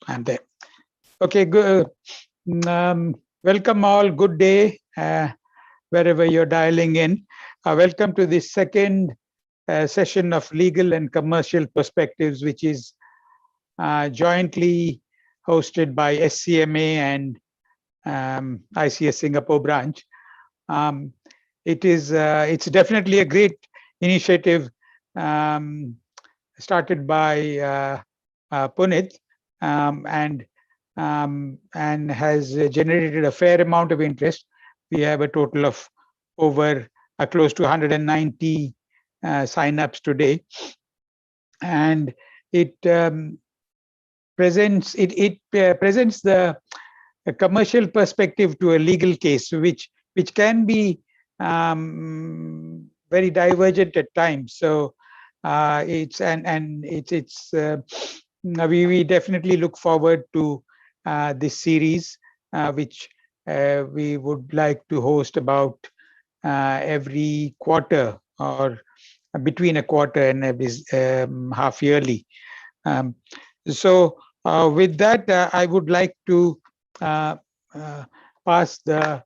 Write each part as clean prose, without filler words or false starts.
I'm there. Okay, good. Welcome all. Good day, wherever you're dialing in. Welcome to this second session of Legal and Commercial Perspectives, which is jointly hosted by SCMA and ICS Singapore branch. It's definitely a great initiative started by Punit and has generated a fair amount of interest. We have a total of over close to 190 sign-ups today, and it presents the commercial perspective to a legal case, which can be very divergent at times. So we definitely look forward to this series, which we would like to host about every quarter or between a quarter and every half yearly. So with that, I would like to pass the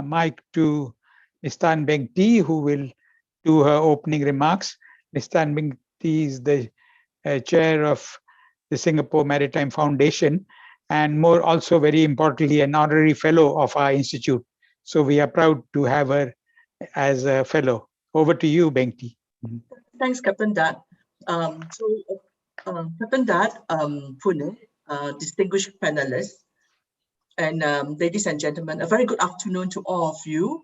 mic to Ms. Tan Beng Tee, who will do her opening remarks. Ms. Tan Beng Tee is the chair of the Singapore Maritime Foundation, and also very importantly, an honorary fellow of our institute. So we are proud to have her as a fellow. Over to you, Beng Tee. Thanks, Captain Dat. Captain Dat, Punit, distinguished panelists, and ladies and gentlemen, a very good afternoon to all of you.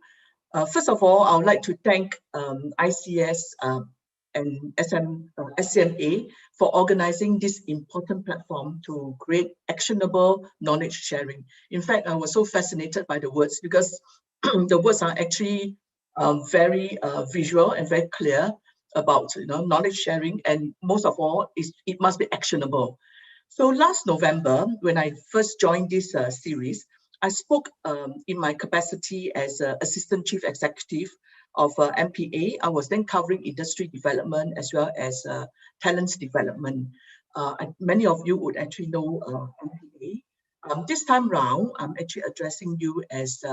First of all, I would like to thank ICS and SCMA for organizing this important platform to create actionable knowledge sharing. In fact, I was so fascinated by the words because the words are actually very visual and very clear about knowledge sharing, and most of all, it must be actionable. So last November, when I first joined this series, I spoke in my capacity as Assistant Chief Executive of MPA. I was then covering industry development as well as talents development. Many of you would actually know MPA. This time round, I'm actually addressing you as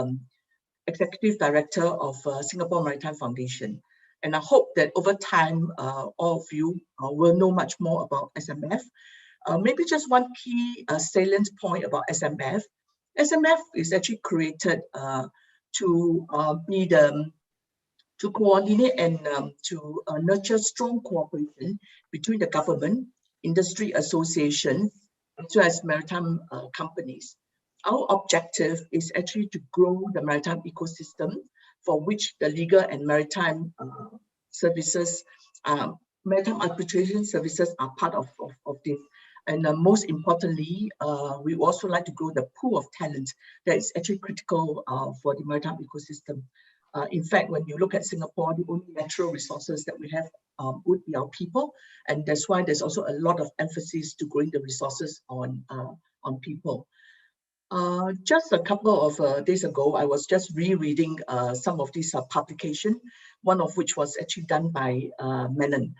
Executive Director of Singapore Maritime Foundation. And I hope that over time, all of you will know much more about SMF. Maybe just one key salient point about SMF. SMF is actually created to coordinate and to nurture strong cooperation between the government, industry association, as well as maritime companies. Our objective is actually to grow the maritime ecosystem, for which the legal and maritime services, maritime arbitration services are part of this. And most importantly, we also like to grow the pool of talent that is actually critical for the maritime ecosystem. In fact, when you look at Singapore, the only natural resources that we have would be our people. And that's why there's also a lot of emphasis to growing the resources on people. Just a couple of days ago, I was just rereading some of these publications, one of which was actually done by Menon.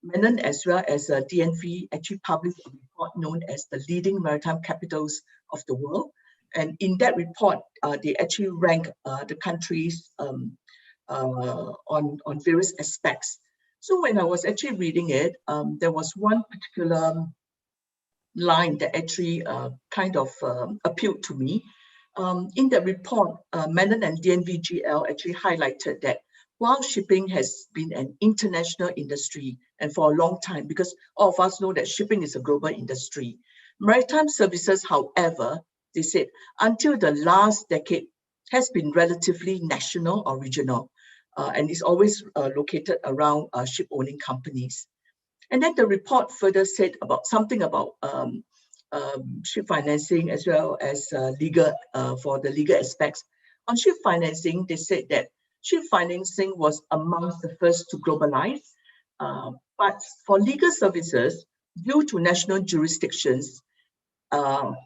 Menon as well as DNV actually published a report known as the leading maritime capitals of the world. And in that report, they actually rank the countries on various aspects. So when I was actually reading it, there was one particular line that actually kind of appealed to me. In the report, Menon and DNVGL actually highlighted that while shipping has been an international industry and for a long time, because all of us know that shipping is a global industry, maritime services, however, they said, until the last decade has been relatively national or regional, and is always located around ship-owning companies. And then the report further said about something about ship financing as well as legal, for the legal aspects. On ship financing, they said that ship financing was amongst the first to globalize, but for legal services, due to national jurisdictions,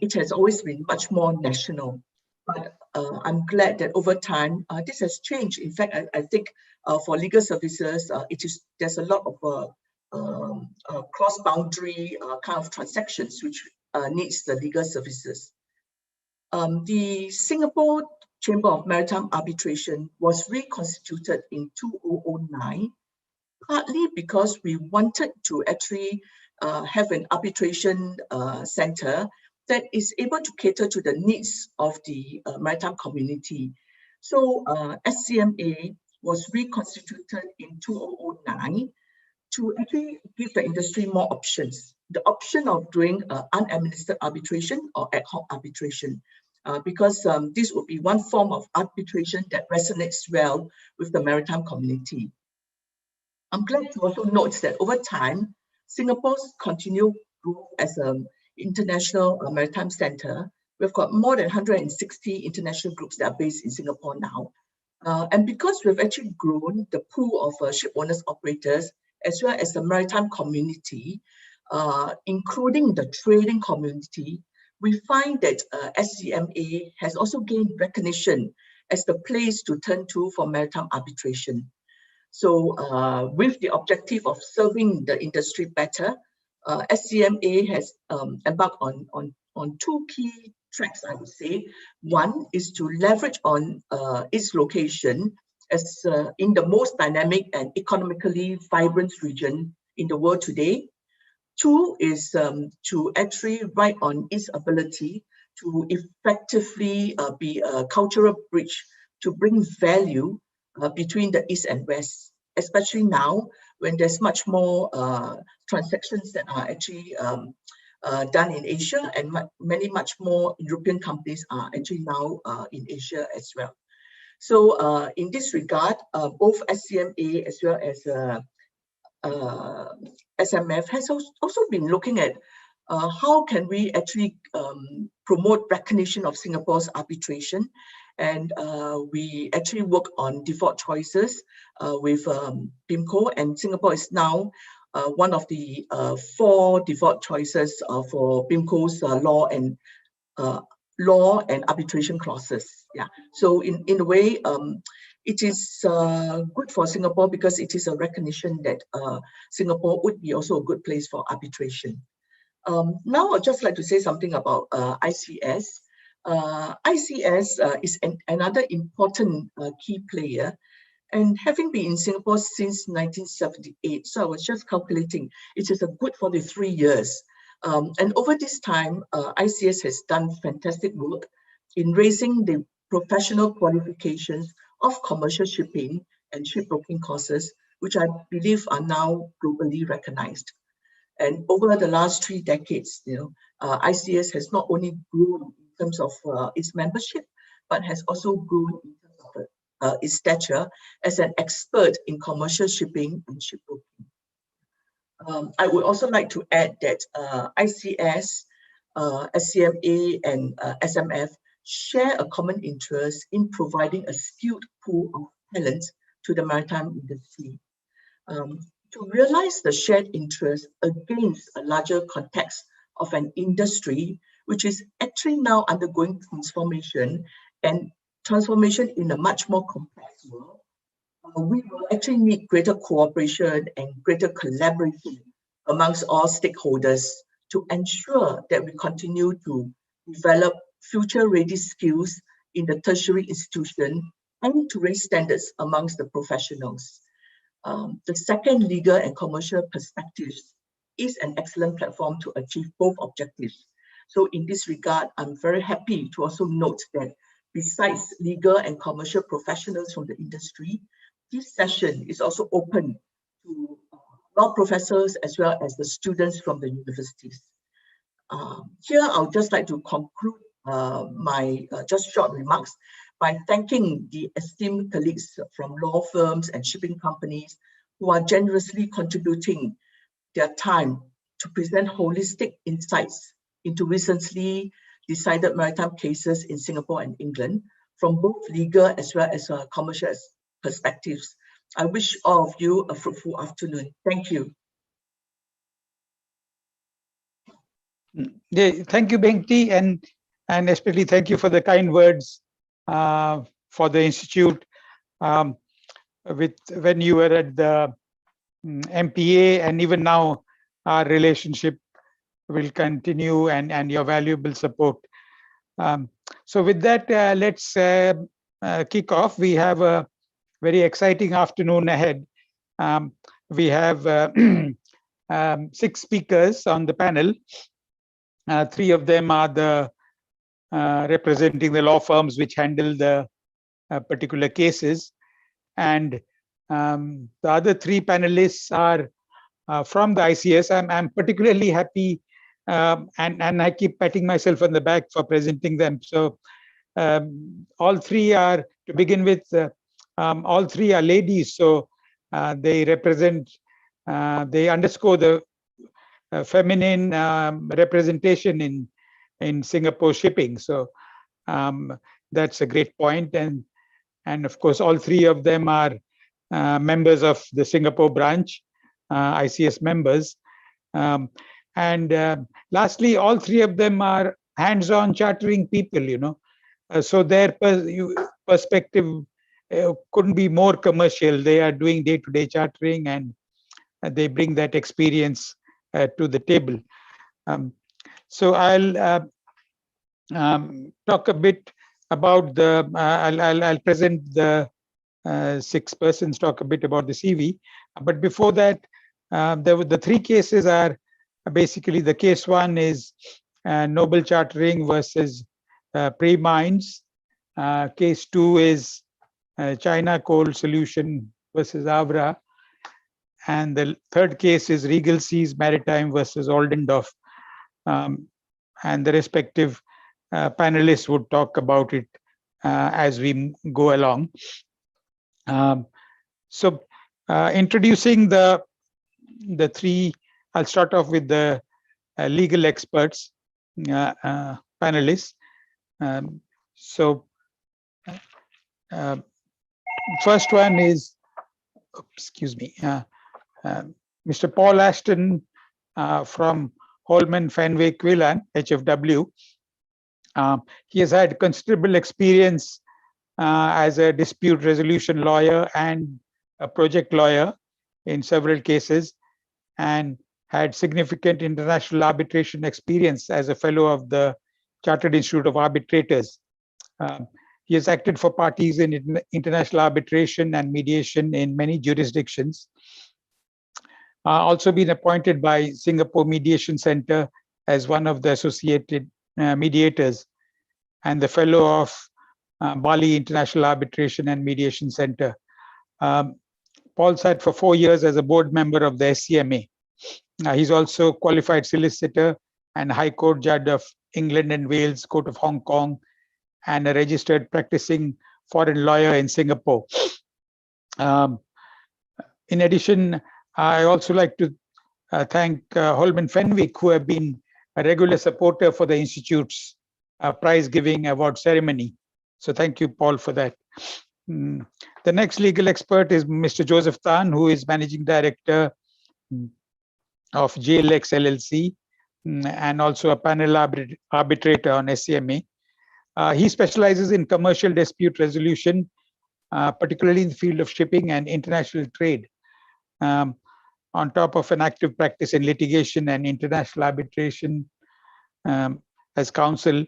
it has always been much more national. But I'm glad that over time, this has changed. In fact, I think for legal services, there's a lot of cross-boundary kind of transactions which needs the legal services. The Singapore Chamber of Maritime Arbitration was reconstituted in 2009, partly because we wanted to actually have an arbitration center that is able to cater to the needs of the maritime community. So SCMA was reconstituted in 2009 to actually give the industry more options. The option of doing unadministered arbitration or ad hoc arbitration, because this would be one form of arbitration that resonates well with the maritime community. I'm glad to also note that over time, Singapore's continued growth as an international maritime center. We've got more than 160 international groups that are based in Singapore now. And because we've actually grown the pool of ship owners, operators, as well as the maritime community, including the trading community, we find that SCMA has also gained recognition as the place to turn to for maritime arbitration. So with the objective of serving the industry better, SCMA has embarked on two key tracks, I would say. One is to leverage on its location as in the most dynamic and economically vibrant region in the world today. Two is to actually ride on its ability to effectively be a cultural bridge to bring value between the East and West, especially now when there's much more transactions that are actually done in Asia, and much more European companies are actually now in Asia as well. So in this regard, both SCMA as well as SMF has also been looking at how can we actually promote recognition of Singapore's arbitration. And we actually work on default choices with PIMCO, and Singapore is now one of the 4 default choices for PIMCO's law and arbitration clauses. Yeah. So in a way, it is good for Singapore because it is a recognition that Singapore would be also a good place for arbitration. Now I'd just like to say something about ICS. ICS is another important key player, and having been in Singapore since 1978, so I was just calculating, it is a good 43 years. And over this time, ICS has done fantastic work in raising the professional qualifications of commercial shipping and shipbroking courses, which I believe are now globally recognized. And over the last 3 decades, ICS has not only grown in terms of its membership, but has also grown in terms of its stature as an expert in commercial shipping and shipbroking. I would also like to add that ICS, SCMA, and SMF share a common interest in providing a skilled pool of talent to the maritime industry. To realize the shared interest against a larger context of an industry which is actually now undergoing transformation, and transformation in a much more complex world, we will actually need greater cooperation and greater collaboration amongst all stakeholders to ensure that we continue to develop future-ready skills in the tertiary institution and to raise standards amongst the professionals. The second, legal and commercial perspectives, is an excellent platform to achieve both objectives. So in this regard, I'm very happy to also note that besides legal and commercial professionals from the industry, this session is also open to law professors as well as the students from the universities. Here, I would just like to conclude my just short remarks by thanking the esteemed colleagues from law firms and shipping companies who are generously contributing their time to present holistic insights into recently decided maritime cases in Singapore and England from both legal as well as commercial perspectives. I wish all of you a fruitful afternoon. Thank you. Yeah, thank you, Beng T, and especially thank you for the kind words for the Institute. When you were at the MPA, and even now our relationship will continue and your valuable support. So with that, let's kick off. We have a very exciting afternoon ahead. We have 6 speakers on the panel. 3 of them are the representing the law firms which handle the particular cases, and the other 3 panelists are from the ICS. I'm particularly happy, and I keep patting myself on the back for presenting them. So all 3 are, to begin with, all 3 are ladies, so they represent, they underscore the feminine representation in Singapore shipping. So that's a great point. And of course, all 3 of them are members of the Singapore branch, ICS members. And lastly, all 3 of them are hands-on chartering people, so their perspective couldn't be more commercial. They are doing day-to-day chartering, and they bring that experience to the table. So I'll talk a bit about the, I'll present the 6 persons, talk a bit about the CV. But before that, the 3 cases are basically, the case 1 is Noble Chartering versus Pre-Mines. Case 2 is China Coal Solution versus Avra. And the 3rd case is Regal Seas Maritime versus Oldendorf. And the respective panelists would talk about it as we go along. So introducing the 3, I'll start off with the legal experts, panelists. So first one is, excuse me, Mr. Paul Ashton from Holman Fenwick Whelan, HFW. He has had considerable experience as a dispute resolution lawyer and a project lawyer in several cases, and had significant international arbitration experience as a fellow of the Chartered Institute of Arbitrators. He has acted for parties in international arbitration and mediation in many jurisdictions. Also been appointed by Singapore Mediation Center as one of the associated mediators, and the fellow of Bali International Arbitration and Mediation Center. Paul sat for 4 years as a board member of the SCMA. He's also qualified solicitor and High Court judge of England and Wales, Court of Hong Kong, and a registered practicing foreign lawyer in Singapore. In addition, I also like to thank Holman Fenwick, who have been a regular supporter for the Institute's prize giving award ceremony. So thank you, Paul, for that. The next legal expert is Mr. Joseph Tan, who is Managing Director of JLX LLC, and also a panel arbitrator on SCMA. He specializes in commercial dispute resolution, particularly in the field of shipping and international trade. On top of an active practice in litigation and international arbitration as counsel,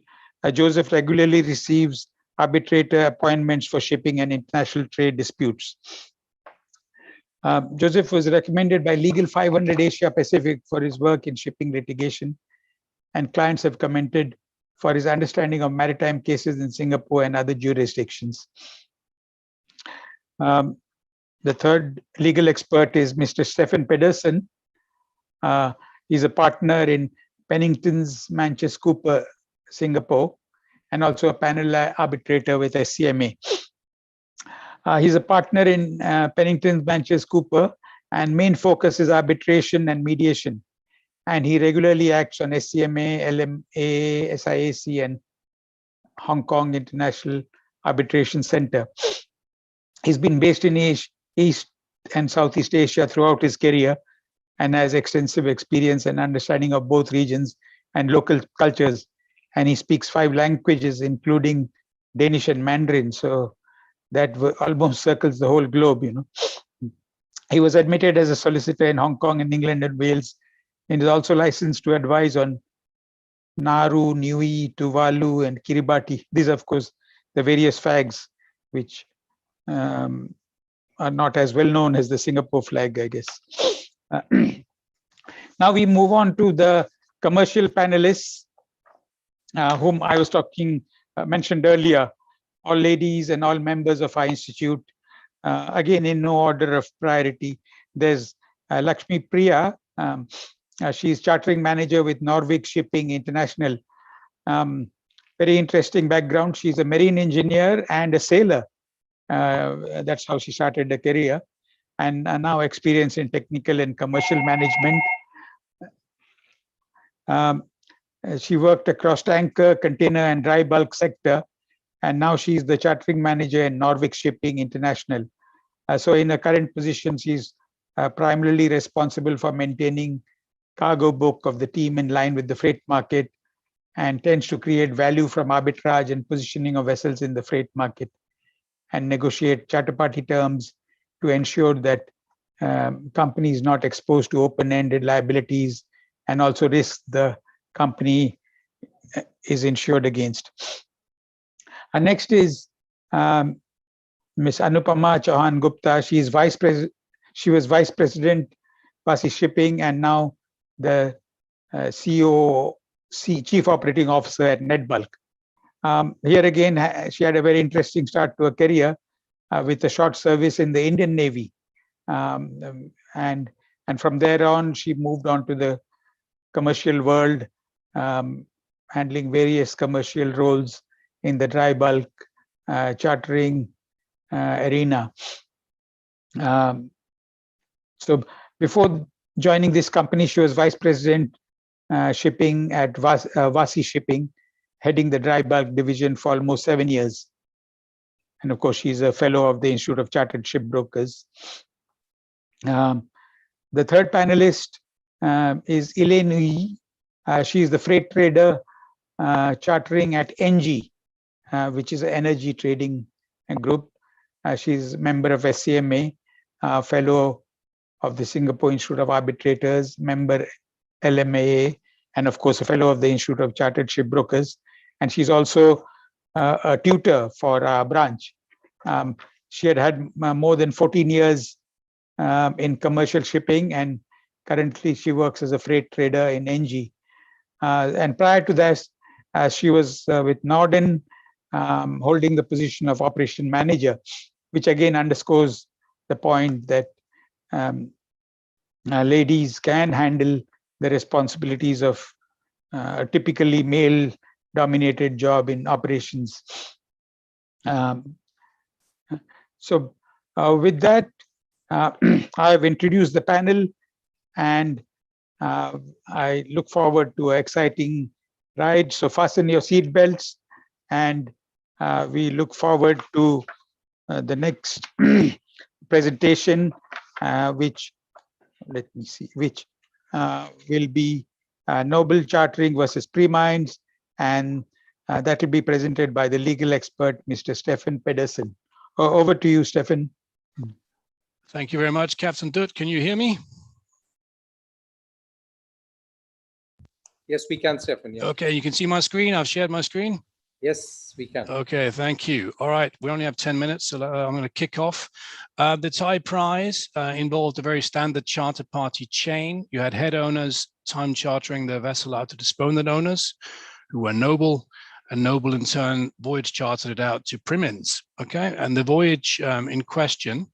Joseph regularly receives arbitrator appointments for shipping and international trade disputes. Joseph was recommended by Legal 500 Asia Pacific for his work in shipping litigation, and clients have commented for his understanding of maritime cases in Singapore and other jurisdictions. The third legal expert is Mr. Stephen Pedersen. He's a partner in Pennington's Manchester Cooper, Singapore, and also a panel arbitrator with SCMA. He's a partner in Pennington's Manchester Cooper, and main focus is arbitration and mediation. And he regularly acts on SCMA, LMA, SIAC, and Hong Kong International Arbitration Center. He's been based in East and Southeast Asia throughout his career, and has extensive experience and understanding of both regions and local cultures. And he speaks 5 languages, including Danish and Mandarin. So that almost circles the whole globe, He was admitted as a solicitor in Hong Kong and England and Wales, and is also licensed to advise on Nauru, Niue, Tuvalu, and Kiribati. These, of course, the various flags which are not as well known as the Singapore flag, I guess. Now we move on to the commercial panelists, whom I was mentioned earlier, all ladies and all members of our institute. Again, in no order of priority, there's Lakshmi Priya. She's chartering manager with Norvik Shipping International. Very interesting background. She's a marine engineer and a sailor. That's how she started her career, and now experience in technical and commercial management. She worked across tanker, container, and dry bulk sector, and now she's the chartering manager in Norvik Shipping International. So in her current position, she's primarily responsible for maintaining cargo book of the team in line with the freight market, and tends to create value from arbitrage and positioning of vessels in the freight market, and negotiate charter party terms to ensure that company is not exposed to open-ended liabilities, and also risk the company is insured against. Next is Ms. Anupama Chauhan Gupta. She was vice president, Vasi Shipping, and now the Chief Operating Officer at Netbulk. Here again, she had a very interesting start to her career with a short service in the Indian Navy. And from there on, she moved on to the commercial world, handling various commercial roles in the dry bulk chartering arena. So before joining this company, she was vice president shipping at Vasi Shipping, heading the dry bulk division for almost 7 years. And of course, she's a fellow of the Institute of Chartered Shipbrokers. The third panelist is Elaine Nui. She is the freight trader chartering at NG, which is an energy trading group. She's a member of SCMA, fellow of the Singapore Institute of Arbitrators, member LMAA, and of course, a fellow of the Institute of Chartered Shipbrokers. And she's also a tutor for our branch. She had more than 14 years in commercial shipping, and currently she works as a freight trader in NG. And prior to that, she was with Norden, holding the position of operation manager, which again underscores the point that ladies can handle the responsibilities of a typically male-dominated job in operations. So with that, I've introduced the panel, and I look forward to an exciting ride. So fasten your seat belts, and we look forward to the next presentation, which, let me see, which will be Noble Chartering versus Premines, and that will be presented by the legal expert, Mr. Stefan Pedersen. Over to you, Stefan. Thank you very much, Captain Dutt. Can you hear me? Yes, we can, Stefan. Yeah. Okay, you can see my screen. I've shared my screen. Yes, we can. Okay, thank you. All right, we only have 10 minutes, so I'm going to kick off. The Thai prize involved a very standard charter party chain. You had head owners time chartering their vessel out to disponent owners, who were Noble, and Noble in turn voyage chartered it out to Primins. Okay, and the voyage in question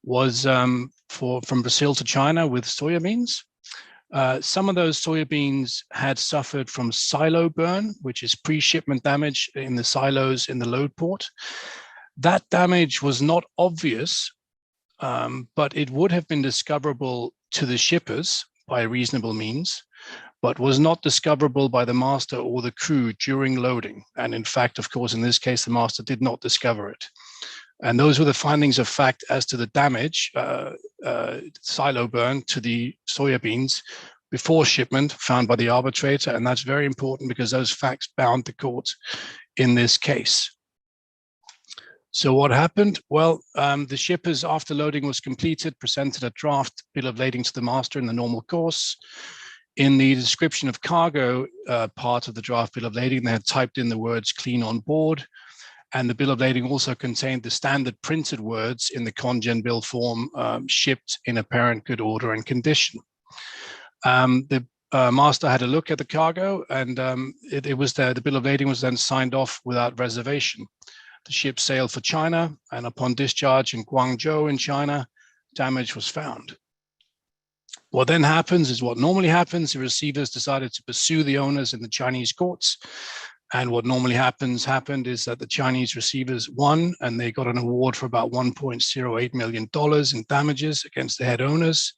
was from Brazil to China with soybeans. Some of those soybeans had suffered from silo burn, which is pre-shipment damage in the silos in the load port. That damage was not obvious, but it would have been discoverable to the shippers by reasonable means, but was not discoverable by the master or the crew during loading. And in fact, of course, in this case, the master did not discover it. And those were the findings of fact as to the damage, silo burn to the soybeans before shipment found by the arbitrator. And that's very important because those facts bound the court in this case. So what happened? Well, the shippers, after loading was completed, presented a draft bill of lading to the master in the normal course. In the description of cargo part of the draft bill of lading, they had typed in the words clean on board, and the bill of lading also contained the standard printed words in the congen bill form, shipped in apparent good order and condition. The master had a look at the cargo, and it was there. The bill of lading was then signed off without reservation. The ship sailed for China, and upon discharge in Guangzhou in China, damage was found. What then happens is what normally happens. The receivers decided to pursue the owners in the Chinese courts. And what normally happened is that the Chinese receivers won, and they got an award for about $1.08 million in damages against the head owners.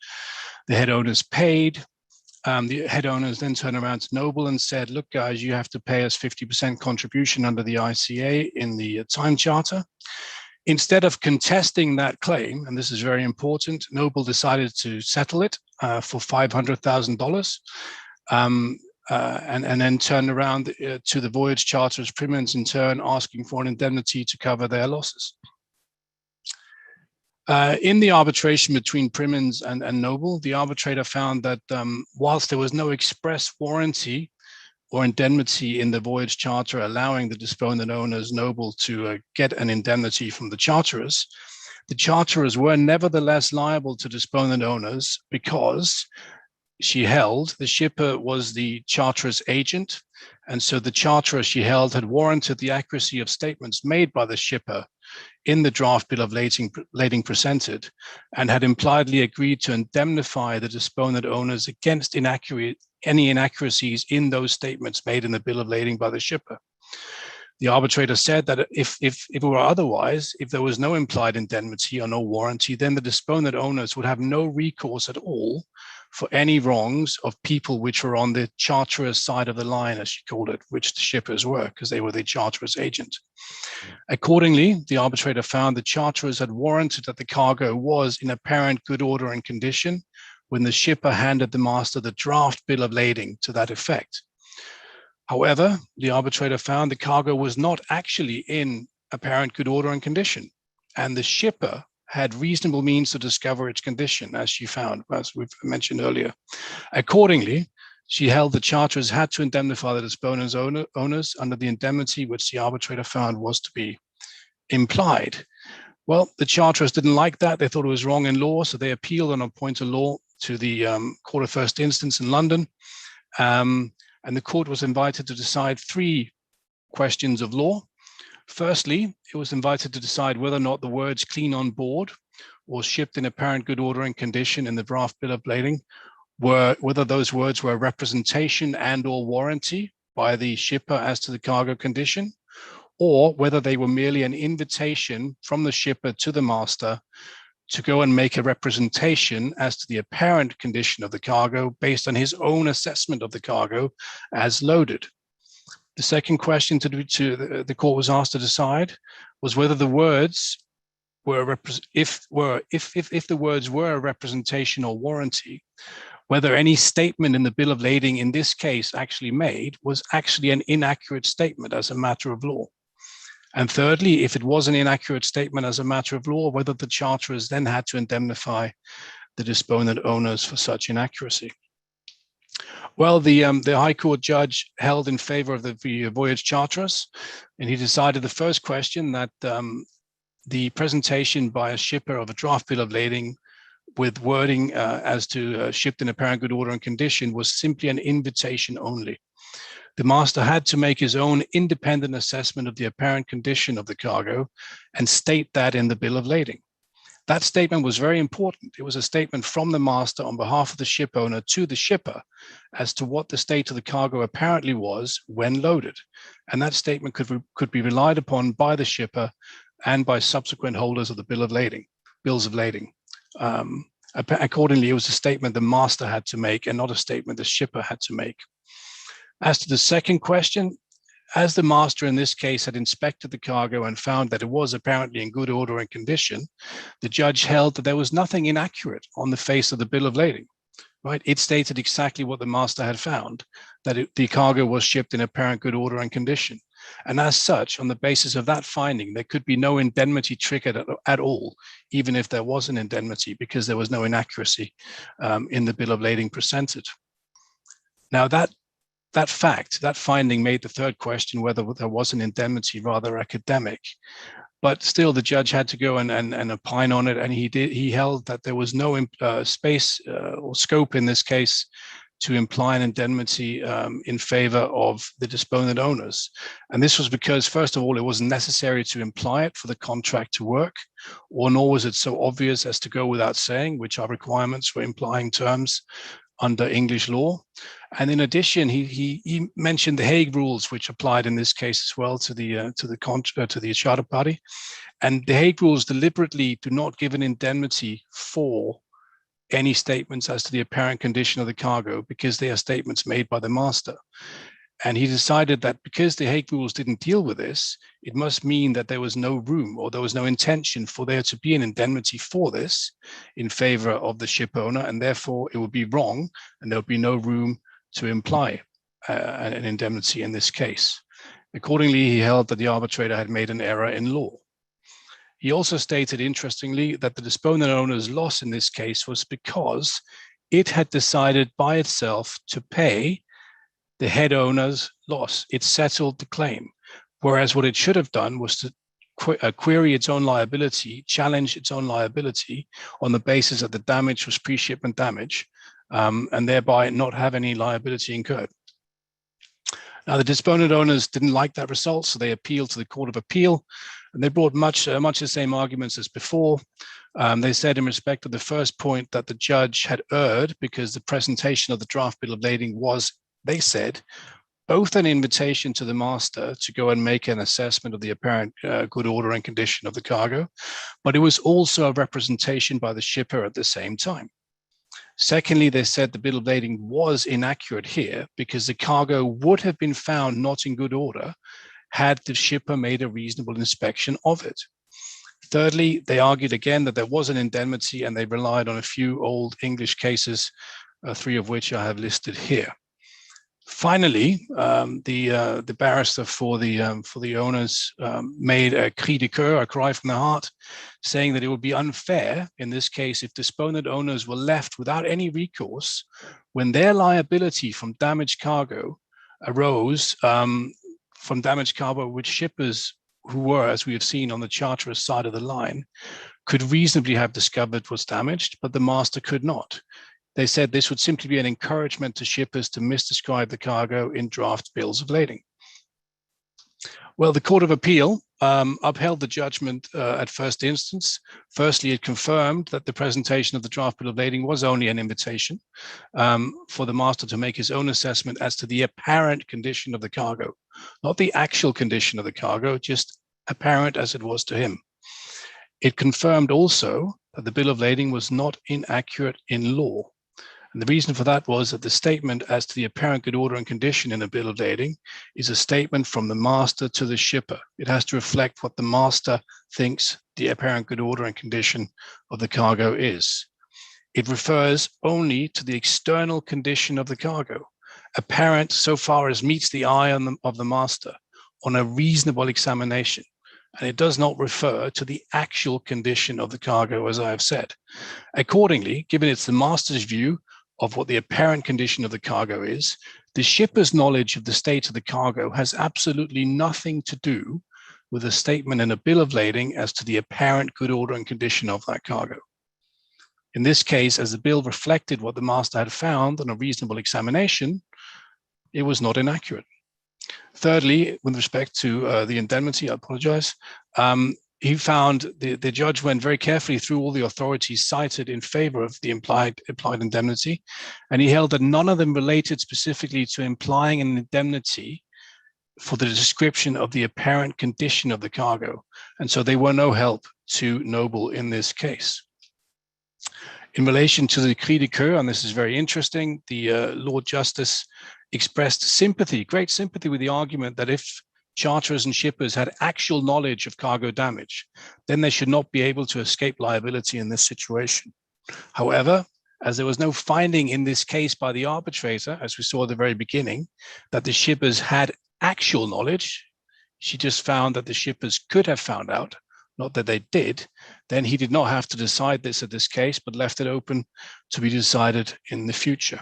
The head owners paid. The head owners then turned around to Noble and said, look, guys, you have to pay us 50% contribution under the ICA in the time charter. Instead of contesting that claim, and this is very important, Noble decided to settle it for $500,000, and then turned around to the voyage charterers, Primins, in turn, asking for an indemnity to cover their losses. In the arbitration between Primins and Noble, the arbitrator found that whilst there was no express warranty or indemnity in the voyage charter allowing the disponent owners, Noble, to get an indemnity from the charterers were nevertheless liable to disponent owners because she held the shipper was the charterer's agent, and so the charterer she held had warranted the accuracy of statements made by the shipper in the draft bill of lading presented, and had impliedly agreed to indemnify the disponent owners against any inaccuracies in those statements made in the bill of lading by the shipper. The arbitrator said that if it were otherwise, if there was no implied indemnity or no warranty, then the disponent owners would have no recourse at all for any wrongs of people which were on the charterer's side of the line, as she called it, which the shippers were, because they were the charterer's agent. Accordingly, the arbitrator found the charterers had warranted that the cargo was in apparent good order and condition when the shipper handed the master the draft bill of lading to that effect. However, the arbitrator found the cargo was not actually in apparent good order and condition, and the shipper had reasonable means to discover its condition, as she found, as we've mentioned earlier. Accordingly, she held the charterers had to indemnify the disponent's owners under the indemnity which the arbitrator found was to be implied. Well, the charterers didn't like that. They thought it was wrong in law, so they appealed on a point of law to the Court of First Instance in London. And the court was invited to decide 3 questions of law. Firstly, it was invited to decide whether or not the words clean on board or shipped in apparent good order and condition in the draft bill of lading whether those words were a representation and or warranty by the shipper as to the cargo condition, or whether they were merely an invitation from the shipper to the master to go and make a representation as to the apparent condition of the cargo based on his own assessment of the cargo as loaded. The second question the court was asked to decide was whether the words were if the words were a representation or warranty, whether any statement in the bill of lading in this case actually made was actually an inaccurate statement as a matter of law. And thirdly, if it was an inaccurate statement as a matter of law, whether the charterers then had to indemnify the disponent owners for such inaccuracy. Well, the High Court judge held in favor of the voyage charterers, and he decided the first question that the presentation by a shipper of a draft bill of lading with wording as to shipped in apparent good order and condition was simply an invitation only. The master had to make his own independent assessment of the apparent condition of the cargo and state that in the bill of lading. That statement was very important. It was a statement from the master on behalf of the ship owner to the shipper as to what the state of the cargo apparently was when loaded. And that statement could be relied upon by the shipper and by subsequent holders of the bills of lading. Accordingly, it was a statement the master had to make and not a statement the shipper had to make. As to the second question, as the master in this case had inspected the cargo and found that it was apparently in good order and condition, the judge held that there was nothing inaccurate on the face of the bill of lading. Right? It stated exactly what the master had found, that the cargo was shipped in apparent good order and condition. And as such, on the basis of that finding, there could be no indemnity triggered at all, even if there was an indemnity, because there was no inaccuracy in the bill of lading presented. Now that finding made the third question, whether there was an indemnity, rather academic. But still, the judge had to go and opine on it, and he held that there was no space or scope in this case to imply an indemnity in favor of the disponent owners. And this was because, first of all, it wasn't necessary to imply it for the contract to work, or nor was it so obvious as to go without saying, which are requirements for implying terms under English law. And in addition, he mentioned the Hague rules, which applied in this case as well to the charter party. And the Hague rules deliberately do not give an indemnity for any statements as to the apparent condition of the cargo, because they are statements made by the master. And he decided that because the Hague rules didn't deal with this, it must mean that there was no room, or there was no intention for there to be an indemnity for this in favor of the ship owner, and therefore it would be wrong, and there would be no room to imply an indemnity in this case. Accordingly, he held that the arbitrator had made an error in law. He also stated, interestingly, that the disponent owner's loss in this case was because it had decided by itself to pay the head owner's loss. It settled the claim, whereas what it should have done was to query its own liability, challenge its own liability on the basis that the damage was pre-shipment damage, and thereby not have any liability incurred. Now, the disponent owners didn't like that result, so they appealed to the Court of Appeal, and they brought much the same arguments as before. They said in respect of the first point that the judge had erred because the presentation of the draft bill of lading was, they said, both an invitation to the master to go and make an assessment of the apparent good order and condition of the cargo, but it was also a representation by the shipper at the same time. Secondly, they said the bill of lading was inaccurate here because the cargo would have been found not in good order had the shipper made a reasonable inspection of it. Thirdly, they argued again that there was an indemnity, and they relied on a few old English cases, three of which I have listed here. Finally, the barrister for the owners made a cri de coeur, a cry from the heart, saying that it would be unfair in this case if disponent owners were left without any recourse when their liability from damaged cargo arose from damaged cargo which shippers who were, as we have seen on the charterer's side of the line, could reasonably have discovered was damaged, but the master could not. They said this would simply be an encouragement to shippers to misdescribe the cargo in draft bills of lading. Well, the Court of Appeal upheld the judgment at first instance. Firstly, it confirmed that the presentation of the draft bill of lading was only an invitation for the master to make his own assessment as to the apparent condition of the cargo, not the actual condition of the cargo, just apparent as it was to him. It confirmed also that the bill of lading was not inaccurate in law. And the reason for that was that the statement as to the apparent good order and condition in a bill of lading is a statement from the master to the shipper. It has to reflect what the master thinks the apparent good order and condition of the cargo is. It refers only to the external condition of the cargo, apparent so far as meets the eye of the master on a reasonable examination. And it does not refer to the actual condition of the cargo, as I have said. Accordingly, given it's the master's view of what the apparent condition of the cargo is, the shipper's knowledge of the state of the cargo has absolutely nothing to do with a statement in a bill of lading as to the apparent good order and condition of that cargo. In this case, as the bill reflected what the master had found on a reasonable examination, it was not inaccurate. Thirdly, with respect to the indemnity, I apologize, he found the judge went very carefully through all the authorities cited in favor of the implied indemnity, and he held that none of them related specifically to implying an indemnity for the description of the apparent condition of the cargo, and so they were no help to Noble in this case. In relation to the cri de coeur, and this is very interesting, the Lord Justice expressed sympathy, great sympathy with the argument that if charterers and shippers had actual knowledge of cargo damage, then they should not be able to escape liability in this situation. However, as there was no finding in this case by the arbitrator, as we saw at the very beginning, that the shippers had actual knowledge, she just found that the shippers could have found out, not that they did, then he did not have to decide this at this case, but left it open to be decided in the future.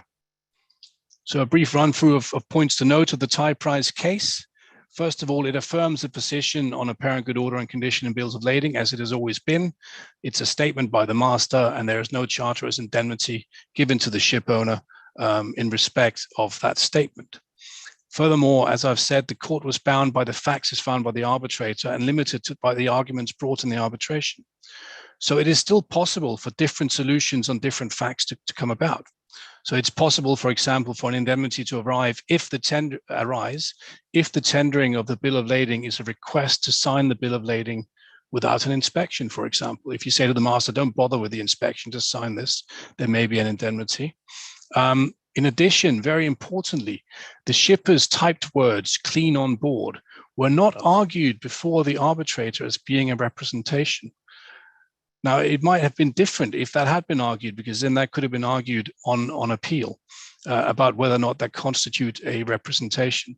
So a brief run through of points to note of the tie prize case. First of all, it affirms the position on apparent good order and condition in bills of lading as it has always been. It's a statement by the master, and there is no charterer's indemnity given to the ship owner in respect of that statement. Furthermore, as I've said, the court was bound by the facts as found by the arbitrator and limited by the arguments brought in the arbitration. So it is still possible for different solutions on different facts to come about. So it's possible, for example, for an indemnity to arrive if the tendering of the bill of lading is a request to sign the bill of lading without an inspection, for example. If you say to the master, don't bother with the inspection, just sign this, there may be an indemnity. In addition, very importantly, the shipper's typed words, clean on board, were not argued before the arbitrator as being a representation. Now, it might have been different if that had been argued, because then that could have been argued on appeal about whether or not that constitute a representation.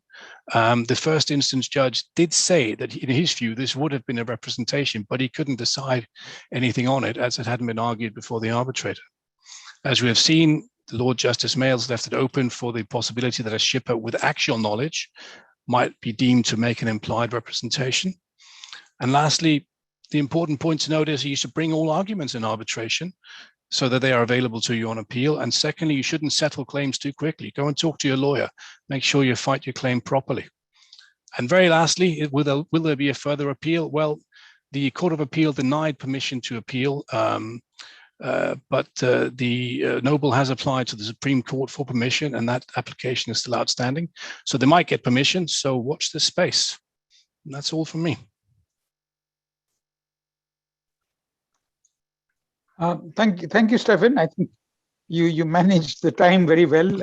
The first instance judge did say that in his view, this would have been a representation, but he couldn't decide anything on it as it hadn't been argued before the arbitrator. As we have seen, the Lord Justice Males left it open for the possibility that a shipper with actual knowledge might be deemed to make an implied representation. And lastly, the important point to note is you should bring all arguments in arbitration so that they are available to you on appeal. And secondly, you shouldn't settle claims too quickly. Go and talk to your lawyer. Make sure you fight your claim properly. And very lastly, will there be a further appeal? Well, the Court of Appeal denied permission to appeal, but the Noble has applied to the Supreme Court for permission, and that application is still outstanding. So they might get permission, so watch this space. And that's all from me. Thank you, Stefan. I think you managed the time very well.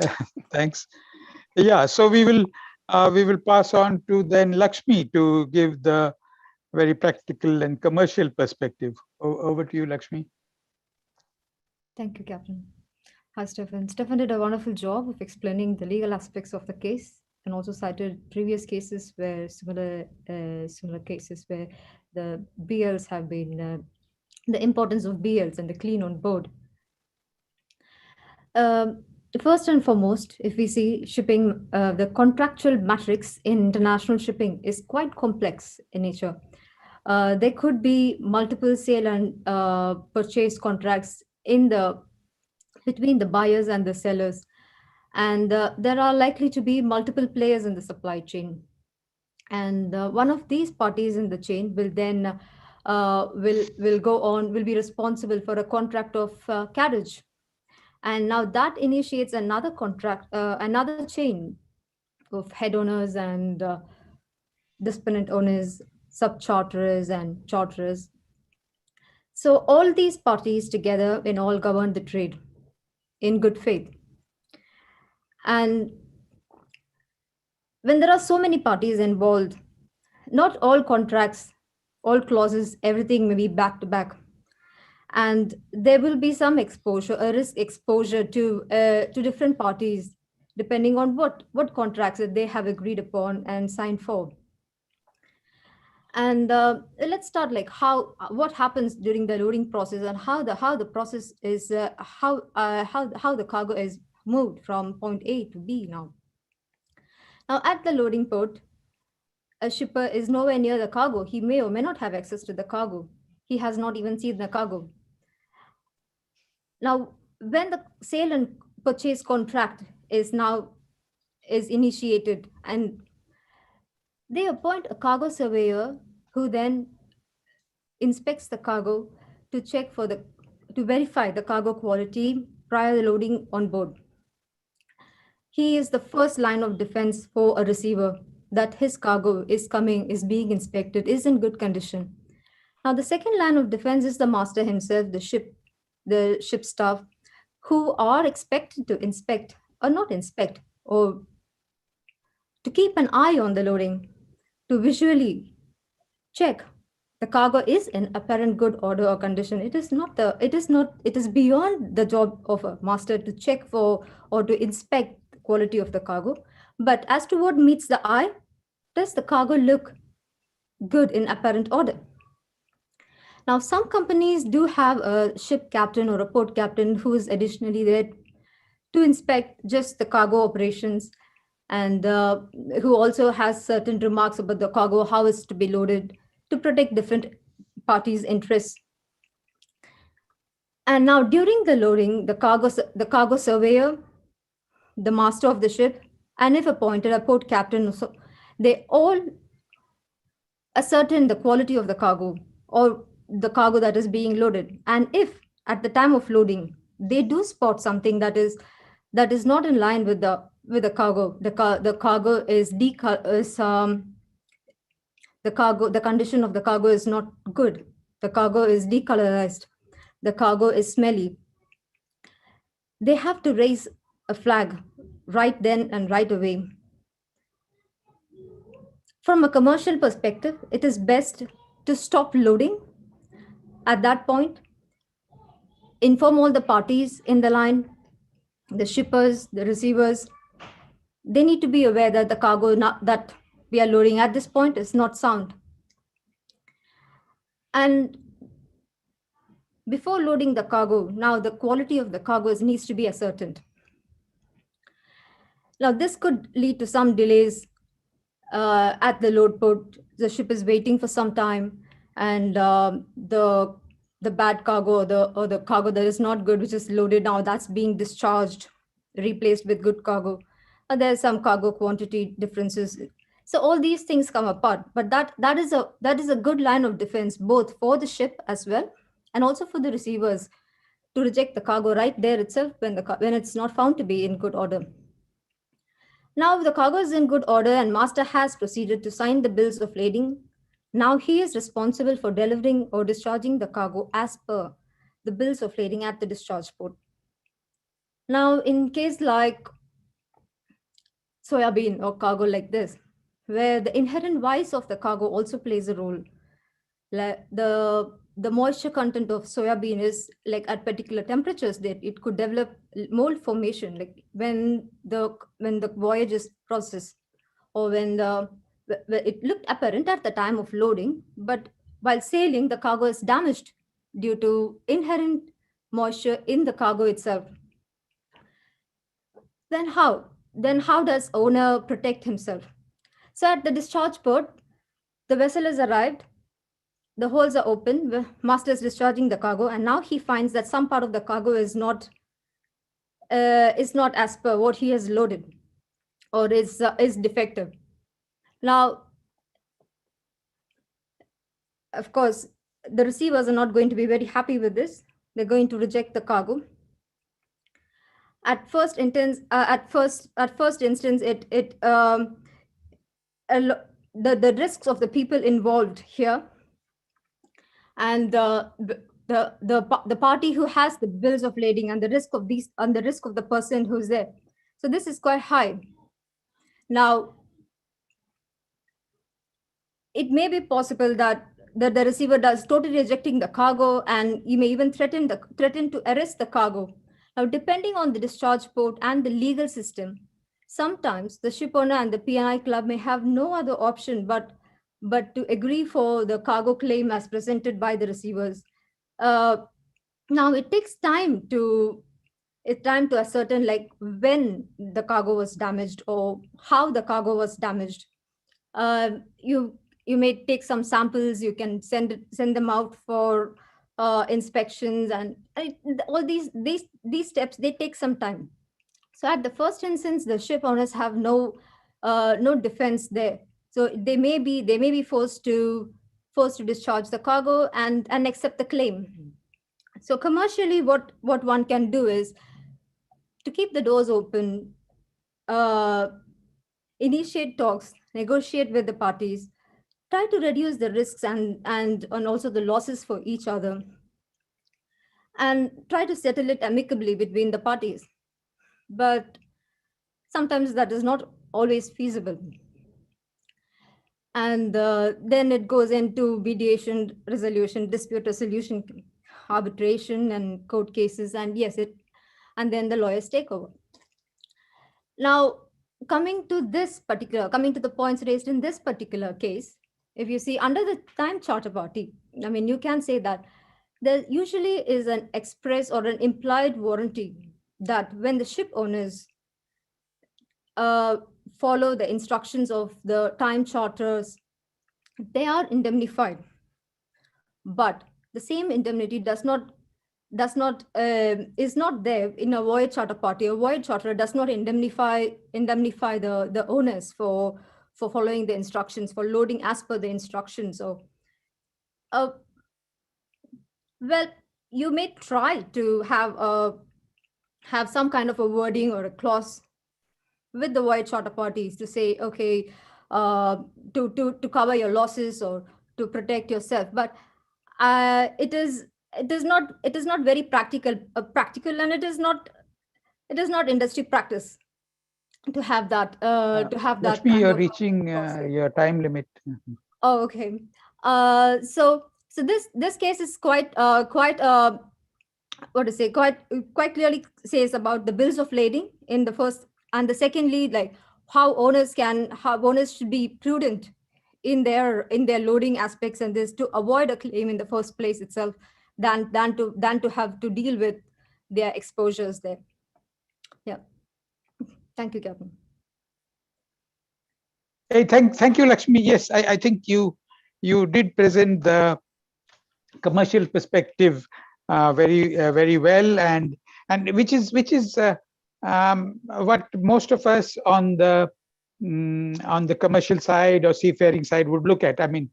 Thanks. Yeah, so we will pass on to then Lakshmi to give the very practical and commercial perspective. Over to you, Lakshmi. Thank you, Captain. Hi, Stefan. Stefan did a wonderful job of explaining the legal aspects of the case and also cited previous cases where similar cases where the BLs have been the importance of BLs and the clean on board. First and foremost, if we see shipping, the contractual matrix in international shipping is quite complex in nature. There could be multiple sale and purchase contracts between the buyers and the sellers, and there are likely to be multiple players in the supply chain. And one of these parties in the chain will then will be responsible for a contract of carriage, and now that initiates another contract, another chain of head owners and disponent owners, sub-charterers and charterers. So all these parties together and all govern the trade in good faith. And when there are so many parties involved, not all contracts, all clauses, everything may be back to back. And there will be some exposure, a risk exposure to different parties, depending on what contracts that they have agreed upon and signed for. And let's start like what happens during the loading process and how the process is, how the cargo is moved from point A to B now. Now at the loading port, a shipper is nowhere near the cargo. He may or may not have access to the cargo. He has not even seen the cargo. Now, when the sale and purchase contract is initiated, and they appoint a cargo surveyor who then inspects the cargo to check to verify the cargo quality prior to loading on board. He is the first line of defense for a receiver that his cargo is being inspected, is in good condition. Now, the second line of defense is the master himself, the ship staff, who are expected to inspect or not inspect, or to keep an eye on the loading, to visually check the cargo is in apparent good order or condition. It is beyond the job of a master to check for or to inspect the quality of the cargo. But as to what meets the eye, does the cargo look good in apparent order? Now, some companies do have a ship captain or a port captain who is additionally there to inspect just the cargo operations, and who also has certain remarks about the cargo, how it's to be loaded, to protect different parties' interests. And now during the loading, the cargo surveyor, the master of the ship, and if appointed, a port captain, so they all ascertain the quality of the cargo or the cargo that is being loaded. And if at the time of loading they do spot something that is not in line with the cargo, the cargo is the condition of the cargo is not good, the cargo is decolorized, the cargo is smelly, they have to raise a flag right then and right away. From a commercial perspective, it is best to stop loading at that point, inform all the parties in the line, the shippers, the receivers. They need to be aware that the cargo that we are loading at this point is not sound. And before loading the cargo, now the quality of the cargo needs to be ascertained. Now this could lead to some delays at the load port. The ship is waiting for some time, and the bad cargo or the cargo that is not good, which is loaded now, that's being discharged, replaced with good cargo. There's some cargo quantity differences. So all these things come apart, but that is a good line of defense, both for the ship as well, and also for the receivers, to reject the cargo right there itself when it's not found to be in good order. Now the cargo is in good order and master has proceeded to sign the bills of lading. Now he is responsible for delivering or discharging the cargo as per the bills of lading at the discharge port. Now in case like soybean or cargo like this, where the inherent vice of the cargo also plays a role. Like the moisture content of soybean is like at particular temperatures that it could develop mold formation, like when the voyage is processed, or when it looked apparent at the time of loading, but while sailing the cargo is damaged due to inherent moisture in the cargo itself. Then how does owner protect himself? So at the discharge port, the vessel has arrived, the holes are open, the master is discharging the cargo, and now he finds that some part of the cargo is not as per what he has loaded, or is defective. Now, of course, the receivers are not going to be very happy with this. They're going to reject the cargo. At first instance, the risks of the people involved here, and the party who has the bills of lading, and the risk of the person who's there. So this is quite high. Now, it may be possible that the receiver does totally rejecting the cargo, and he may even threaten to arrest the cargo. Now, depending on the discharge port and the legal system, sometimes the ship owner and the P&I club may have no other option but to agree for the cargo claim as presented by the receivers. Now, it takes time to ascertain like when the cargo was damaged or how the cargo was damaged. You may take some samples, you can send them out for inspections, and all these steps, they take some time. So at the first instance, the ship owners have no defense there. So they may be forced to discharge the cargo and accept the claim. So commercially, what one can do is to keep the doors open, initiate talks, negotiate with the parties, try to reduce the risks and also the losses for each other, and try to settle it amicably between the parties. But sometimes that is not always feasible. And then it goes into mediation, resolution, dispute resolution, arbitration, and court cases, and and then the lawyers take over. Now, coming to the points raised in this particular case, if you see under the time charter party, I mean, you can say that there usually is an express or an implied warranty that when the ship owners follow the instructions of the time charters, they are indemnified. But the same indemnity is not there in a voyage charter party. A voyage charter does not indemnify the owners for following the instructions, for loading as per the instructions. So, well, you may try to have some kind of a wording or a clause with the voyage charter parties to say, okay, to cover your losses or to protect yourself, but it is not very practical, and it is not industry practice to have that that Lakshmi, kind you're of reaching your time limit. Oh, okay. So this case is quite what to say, quite clearly says about the bills of lading in the first, and the secondly, like how owners should be prudent in their loading aspects, and this to avoid a claim in the first place itself, than to have to deal with their exposures there. Yeah. Thank you, Captain. Hey, thank you, Lakshmi. Yes, I think you did present the commercial perspective very well, and which is what most of us on the commercial side or seafaring side would look at. I mean,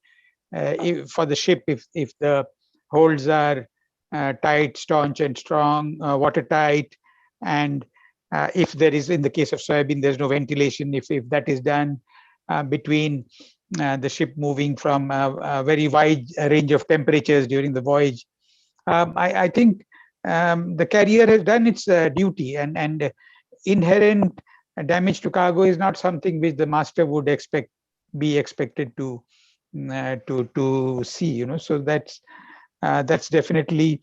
for the ship, if the holds are tight, staunch, and strong, watertight, and if there is, in the case of soybean, there's no ventilation, if that is done between the ship moving from a very wide range of temperatures during the voyage, I think the carrier has done its duty, and inherent damage to cargo is not something which the master would be expected to see. So that's definitely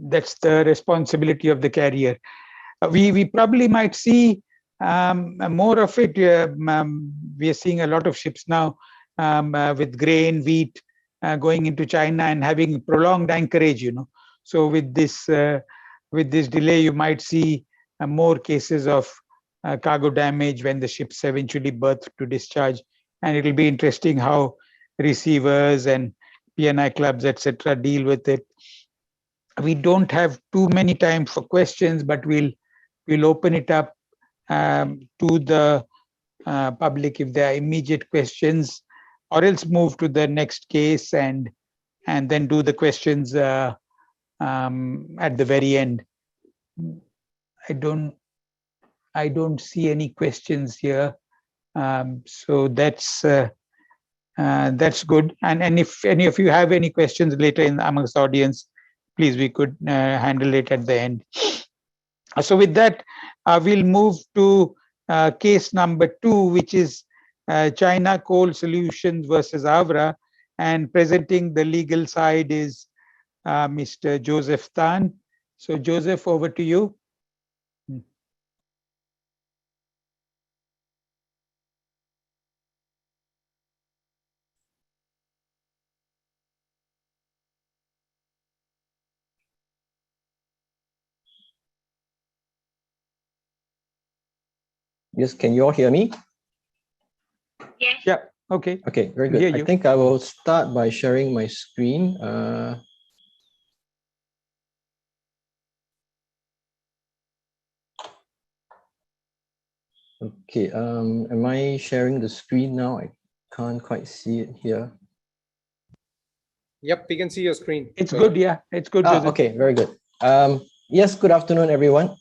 that's the responsibility of the carrier. We probably might see more of it. We are seeing a lot of ships now with grain, wheat going into China and having prolonged anchorage. So with this delay, you might see more cases of cargo damage when the ships eventually berth to discharge, and it will be interesting how receivers and P&I clubs, etc., deal with it. We don't have too many time for questions, but we'll open it up to the public if there are immediate questions, or else move to the next case and then do the questions at the very end. I don't see any questions here, so that's good. And if any of you have any questions later amongst the audience, please, we could handle it at the end. So with that, we'll move to case number 2, which is China Coal Solutions versus Avra, and presenting the legal side is Mr. Joseph Tan. So Joseph, over to you. Yes, can you all hear me? Yes. Yeah, okay. Okay, very good. I think I will start by sharing my screen. Okay, am I sharing the screen now? I can't quite see it here. Yep, we can see your screen. It's good, yeah, it's good. Okay, very good. Yes, good afternoon, everyone.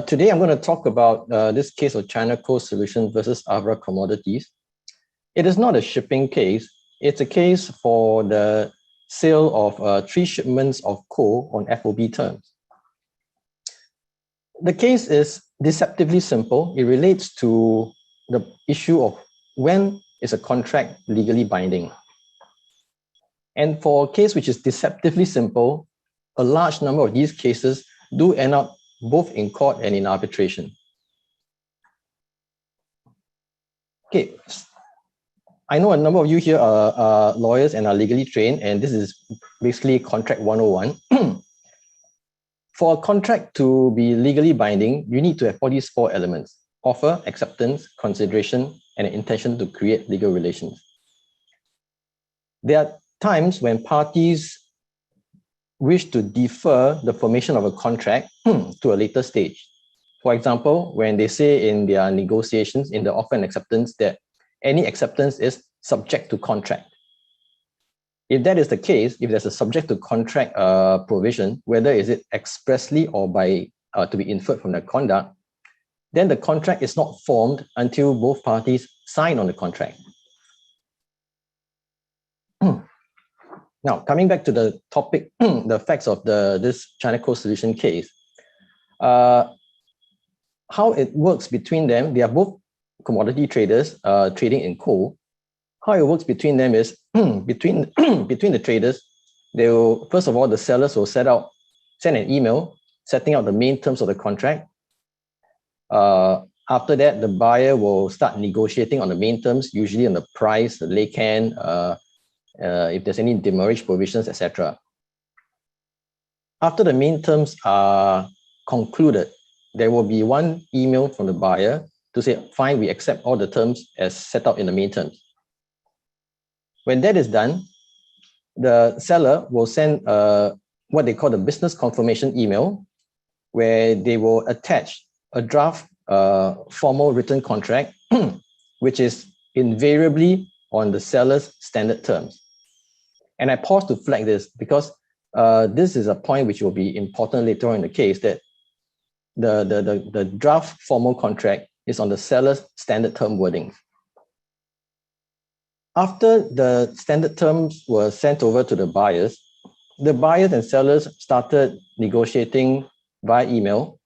Today, I'm going to talk about this case of China Coal Solutions versus Avra Commodities. It is not a shipping case. It's a case for the sale of 3 shipments of coal on FOB terms. The case is deceptively simple. It relates to the issue of when is a contract legally binding. And for a case which is deceptively simple, a large number of these cases do end up both in court and in arbitration. Okay, I know a number of you here are lawyers and are legally trained, and this is basically contract 101. For a contract to be legally binding, you need to have all these 4 elements: offer, acceptance, consideration, and an intention to create legal relations. There are times when parties wish to defer the formation of a contract to a later stage. For example, when they say in their negotiations, in the offer and acceptance, that any acceptance is subject to contract. If that is the case, if there's a subject to contract provision, whether is it expressly or by to be inferred from the conduct, then the contract is not formed until both parties sign on the contract. Now, coming back to the topic, the facts of this China Coal Solution case, how it works between them, they are both commodity traders trading in coal. How it works between them is between the traders, they will, first of all, the sellers will send an email setting out the main terms of the contract. After that, the buyer will start negotiating on the main terms, usually on the price, the laycan, if there's any demurrage provisions, etc. After the main terms are concluded, there will be one email from the buyer to say, fine, we accept all the terms as set out in the main terms. When that is done, the seller will send what they call the business confirmation email, where they will attach a draft formal written contract, which is invariably on the seller's standard terms. And I pause to flag this because this is a point which will be important later on in the case, that the draft formal contract is on the seller's standard term wording. After the standard terms were sent over to the buyers and sellers started negotiating via email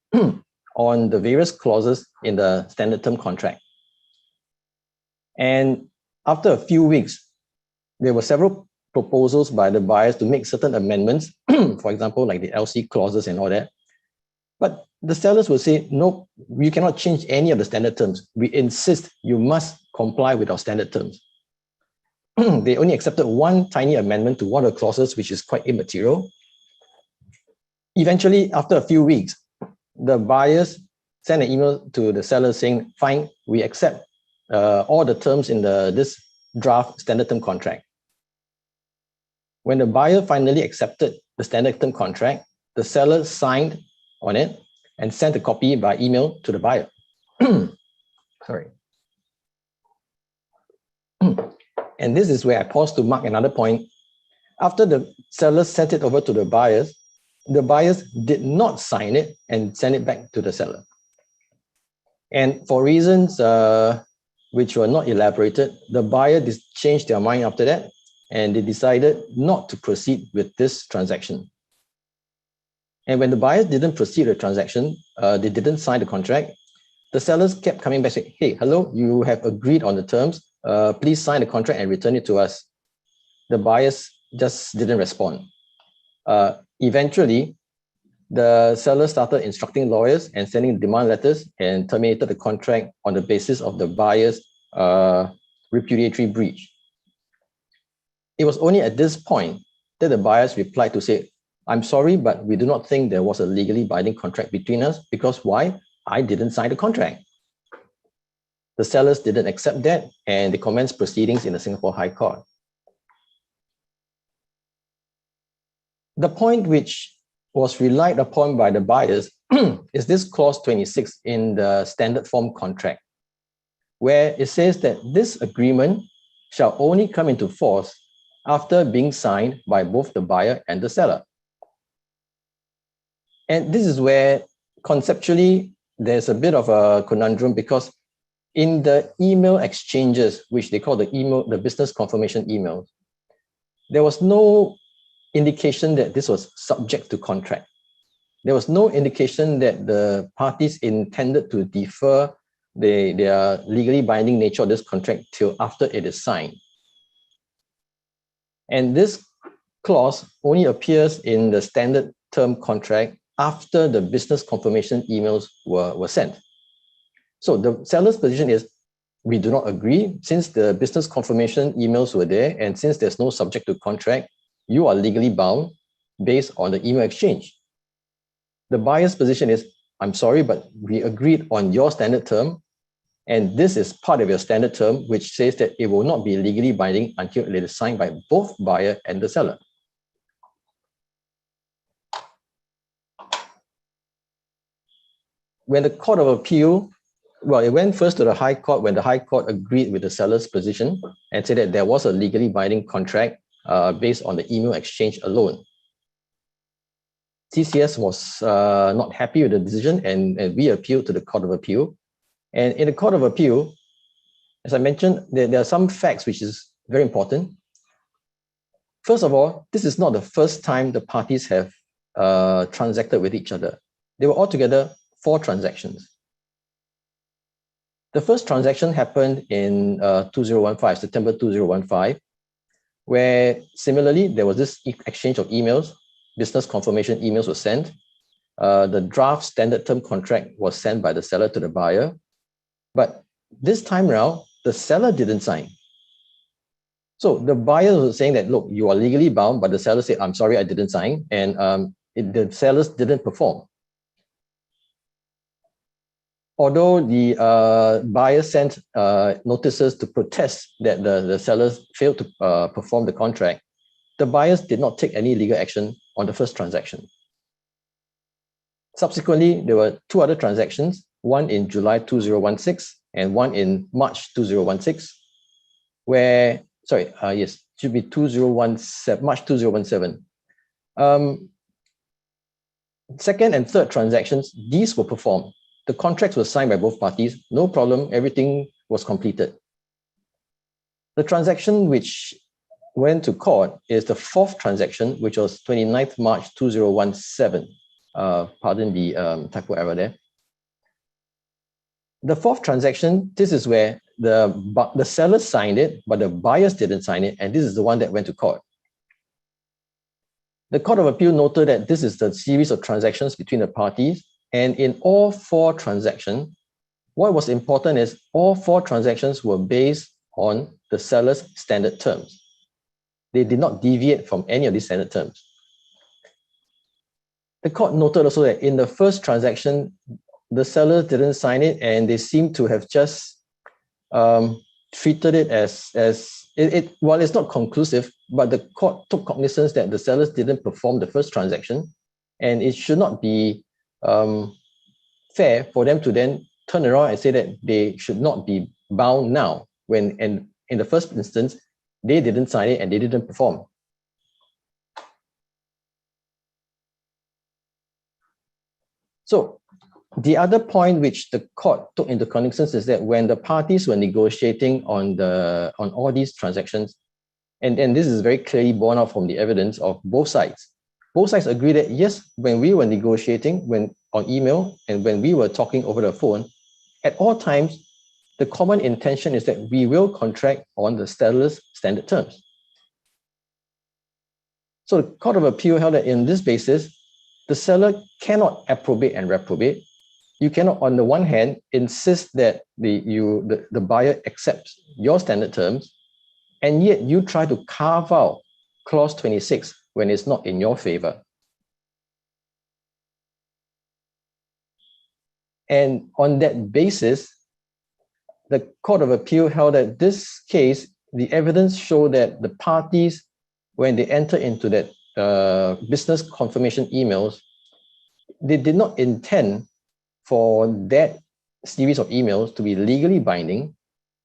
on the various clauses in the standard term contract. And after a few weeks, there were several proposals by the buyers to make certain amendments, for example, like the LC clauses and all that. But the sellers will say, no, you cannot change any of the standard terms. We insist you must comply with our standard terms. They only accepted one tiny amendment to one of the clauses, which is quite immaterial. Eventually, after a few weeks, the buyers sent an email to the sellers saying, fine, we accept all the terms in this draft standard term contract. When the buyer finally accepted the standard term contract, the seller signed on it and sent a copy by email to the buyer. Sorry. And this is where I pause to mark another point. After the sellers sent it over to the buyers did not sign it and send it back to the seller. And for reasons which were not elaborated, the buyer changed their mind after that, and they decided not to proceed with this transaction. And when the buyers didn't proceed with the transaction, they didn't sign the contract, the sellers kept coming back saying, hey, hello, you have agreed on the terms. Please sign the contract and return it to us. The buyers just didn't respond. Eventually, the seller started instructing lawyers and sending demand letters and terminated the contract on the basis of the buyer's repudiatory breach. It was only at this point that the buyers replied to say, I'm sorry, but we do not think there was a legally binding contract between us because why? I didn't sign the contract. The sellers didn't accept that, and they commenced proceedings in the Singapore High Court. The point which was relied upon by the buyers is this clause 26 in the standard form contract, where it says that this agreement shall only come into force after being signed by both the buyer and the seller. And this is where conceptually there's a bit of a conundrum, because in the email exchanges, which they call the business confirmation emails, there was no indication that this was subject to contract. There was no indication that the parties intended to defer their legally binding nature of this contract till after it is signed. And this clause only appears in the standard term contract after the business confirmation emails were sent. So the seller's position is, we do not agree. Since the business confirmation emails were there, and since there's no subject to contract, you are legally bound based on the email exchange. The buyer's position is, I'm sorry, but we agreed on your standard term, and this is part of your standard term, which says that it will not be legally binding until it is signed by both buyer and the seller. When the Court of Appeal, well, it went first to the High Court when the High Court agreed with the seller's position and said that there was a legally binding contract based on the email exchange alone. TCS was not happy with the decision, and we appealed to the Court of Appeal. And in the Court of Appeal, as I mentioned, there are some facts which is very important. First of all, this is not the first time the parties have transacted with each other. There were altogether 4 transactions. The first transaction happened in 2015, September 2015, where similarly, there was this exchange of emails, business confirmation emails were sent. The draft standard term contract was sent by the seller to the buyer. But this time around, the seller didn't sign. So the buyer was saying that, look, you are legally bound, but the seller said, I'm sorry, I didn't sign. And the sellers didn't perform. Although the buyer sent notices to protest that the sellers failed to perform the contract, the buyers did not take any legal action on the first transaction. Subsequently, there were 2 other transactions, one in July 2016 and one in March 2016, where, yes, should be 2017, March 2017. Second and third transactions, these were performed. The contracts were signed by both parties, no problem, everything was completed. The transaction which went to court is the 4th transaction, which was 29th March 2017. Pardon the typo error there. The 4th transaction, this is where the seller signed it, but the buyers didn't sign it, and this is the one that went to court. The Court of Appeal noted that this is the series of transactions between the parties, and in all 4 transactions, what was important is all 4 transactions were based on the seller's standard terms. They did not deviate from any of these standard terms. The court noted also that in the first transaction, the sellers didn't sign it, and they seem to have just treated it as well, it's not conclusive, but the court took cognizance that the sellers didn't perform the first transaction, and it should not be fair for them to then turn around and say that they should not be bound now, when in the first instance, they didn't sign it and they didn't perform. So the other point which the court took into cognizance is that when the parties were negotiating on all these transactions, and this is very clearly borne out from the evidence of both sides. Both sides agree that yes, when we were negotiating on email and when we were talking over the phone, at all times, the common intention is that we will contract on the seller's standard terms. So the Court of Appeal held that in this basis, the seller cannot approbate and reprobate. You cannot, on the one hand, insist that the buyer accepts your standard terms, and yet you try to carve out clause 26 when it's not in your favor. And on that basis, the Court of Appeal held that this case, the evidence showed that the parties, when they enter into that business confirmation emails, they did not intend for that series of emails to be legally binding,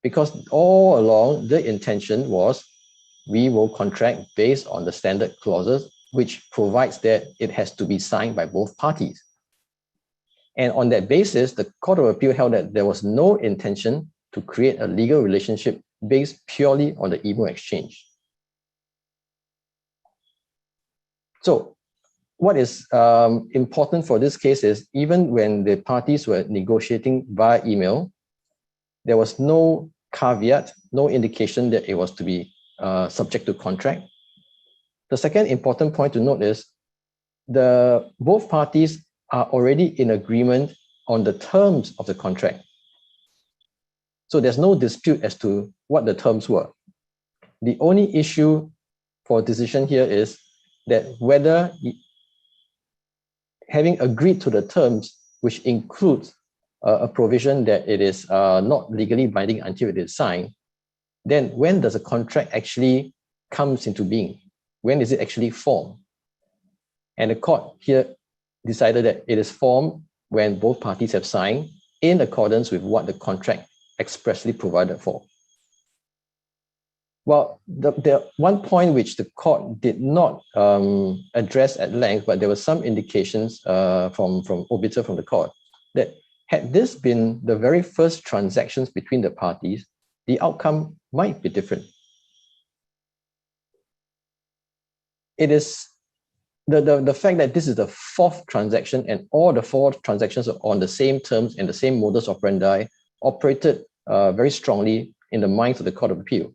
because all along the intention was we will contract based on the standard clauses, which provides that it has to be signed by both parties. And on that basis, the Court of Appeal held that there was no intention to create a legal relationship based purely on the email exchange. So what is important for this case is even when the parties were negotiating via email, there was no caveat, no indication that it was to be subject to contract. The second important point to note is both parties are already in agreement on the terms of the contract. So there's no dispute as to what the terms were. The only issue for decision here is that whether having agreed to the terms, which includes a provision that it is not legally binding until it is signed, then when does a contract actually comes into being? When is it actually formed? And the court here decided that it is formed when both parties have signed in accordance with what the contract expressly provided for. Well, the one point which the court did not address at length, but there were some indications from obiter from the court that had this been the very first transactions between the parties, the outcome might be different. It is the fact that this is the fourth transaction and all the four transactions are on the same terms and the same modus operandi operated very strongly in the minds of the Court of Appeal.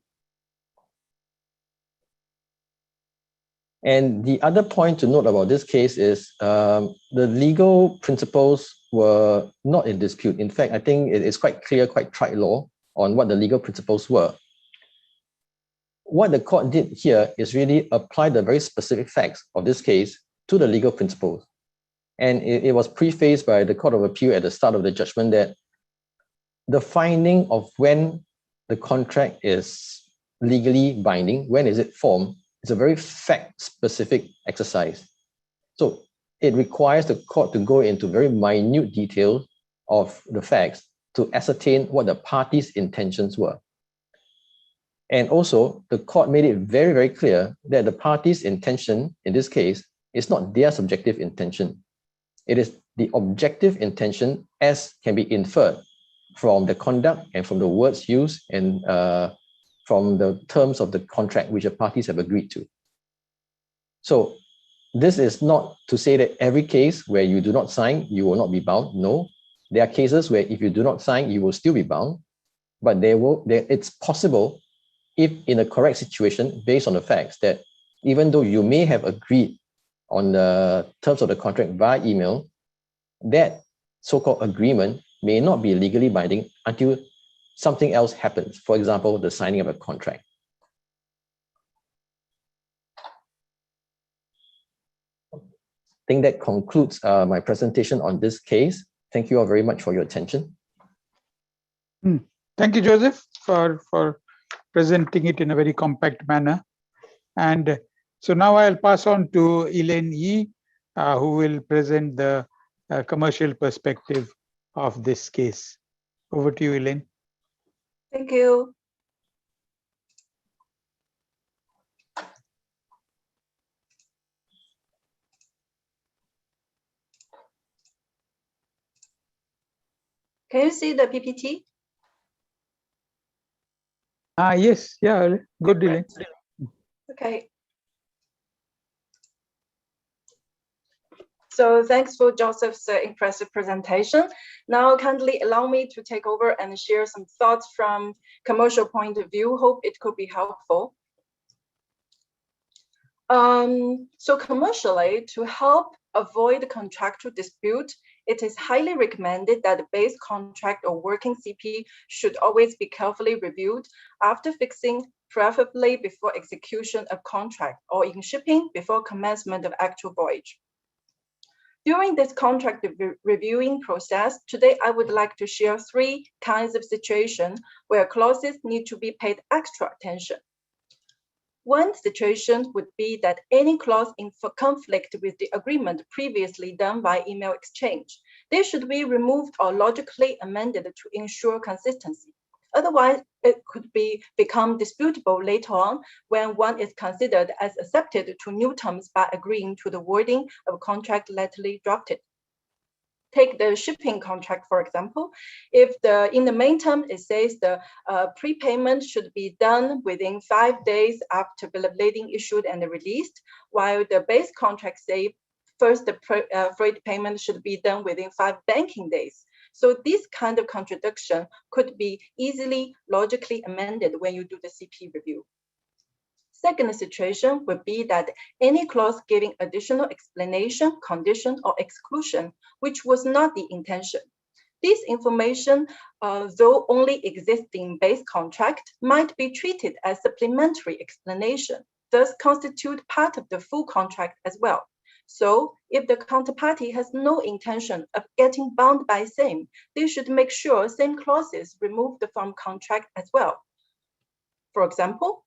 And the other point to note about this case is the legal principles were not in dispute. In fact, I think it is quite clear, quite trite law on what the legal principles were. What the court did here is really apply the very specific facts of this case to the legal principles. And it was prefaced by the Court of Appeal at the start of the judgment that the finding of when the contract is legally binding, when is it formed, is a very fact-specific exercise. So it requires the court to go into very minute detail of the facts to ascertain what the parties' intentions were. And also, the court made it very, very clear that the parties' intention in this case is not their subjective intention. It is the objective intention as can be inferred from the conduct and from the words used and from the terms of the contract which the parties have agreed to. So this is not to say that every case where you do not sign, you will not be bound. No, there are cases where if you do not sign, you will still be bound, but it's possible if in a correct situation, based on the facts that even though you may have agreed on the terms of the contract via email, that so-called agreement may not be legally binding until something else happens. For example, the signing of a contract. I think that concludes my presentation on this case. Thank you all very much for your attention. Thank you, Joseph, for presenting it in a very compact manner. And so now I'll pass on to Elaine Yee, who will present the commercial perspective of this case. Over to you, Elaine. Thank you. Can you see the PPT? Yes, yeah, good, Elaine. Okay. So thanks for Joseph's impressive presentation. Now kindly allow me to take over and share some thoughts from commercial point of view. Hope it could be helpful. So commercially, to help avoid contractual dispute, it is highly recommended that the base contract or working CP should always be carefully reviewed after fixing, preferably before execution of contract or in shipping before commencement of actual voyage. During this contract reviewing process, today I would like to share three kinds of situations where clauses need to be paid extra attention. One situation would be that any clause in conflict with the agreement previously done by email exchange. They should be removed or logically amended to ensure consistency. Otherwise, it could become disputable later on when one is considered as accepted to new terms by agreeing to the wording of contract latterly drafted. Take the shipping contract, for example. If in the main term, it says the prepayment should be done within 5 days after bill of lading issued and released, while the base contract says first the freight payment should be done within 5 banking days. So this kind of contradiction could be easily logically amended when you do the CP review. Second situation would be that any clause giving additional explanation, condition, or exclusion, which was not the intention. This information, though only existing base contract, might be treated as supplementary explanation, thus constitute part of the full contract as well. So if the counterparty has no intention of getting bound by same, they should make sure same clauses removed from contract as well. For example,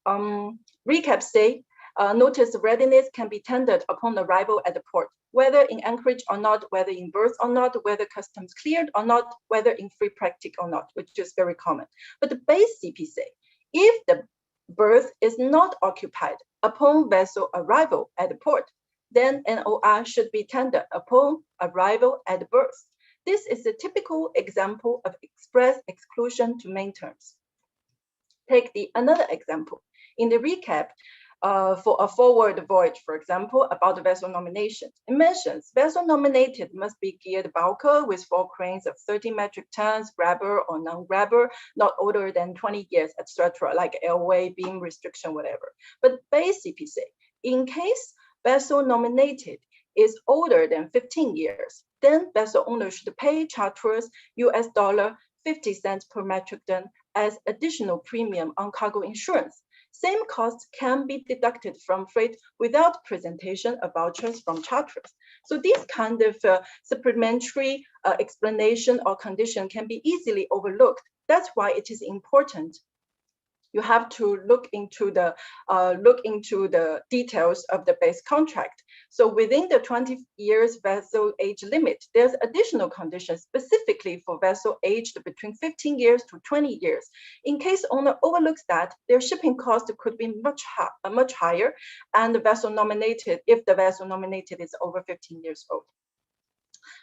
recap say, notice of readiness can be tendered upon arrival at the port, whether in anchorage or not, whether in berth or not, whether customs cleared or not, whether in free practice or not, which is very common. But the base CP say, if the berth is not occupied upon vessel arrival at the port, then an OR should be tendered upon arrival at the berth. This is a typical example of express exclusion to main terms. Take another example. In the recap, for a forward voyage, for example, about the vessel nomination. It mentions vessel nominated must be geared bulker with 4 cranes of 30 metric tons, grabber or non-grabber, not older than 20 years, etc., like airway, beam restriction, whatever. But base CP say, in case vessel nominated is older than 15 years, then vessel owner should pay charterers $50 per metric ton as additional premium on cargo insurance. Same costs can be deducted from freight without presentation of vouchers from charterers. So this kind of supplementary explanation or condition can be easily overlooked. That's why it is important. You have to look into the details of the base contract. So within the 20 years vessel age limit, there's additional conditions specifically for vessel aged between 15 years to 20 years. In case owner overlooks that, their shipping cost could be much higher, and the vessel nominated, if the vessel nominated is over 15 years old.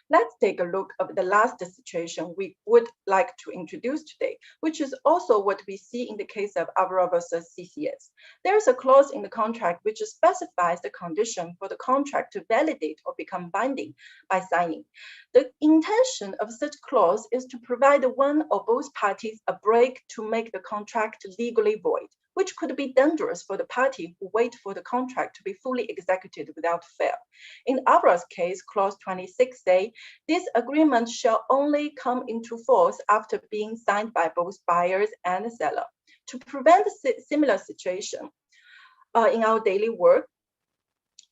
Let's take a look at the last situation we would like to introduce today, which is also what we see in the case of Avra versus CCS. There is a clause in the contract which specifies the condition for the contract to validate or become binding by signing. The intention of such clause is to provide one or both parties a break to make the contract legally void, which could be dangerous for the party who wait for the contract to be fully executed without fail. In Avra's case, clause 26 say, this agreement shall only come into force after being signed by both buyers and seller. To prevent a similar situation in our daily work,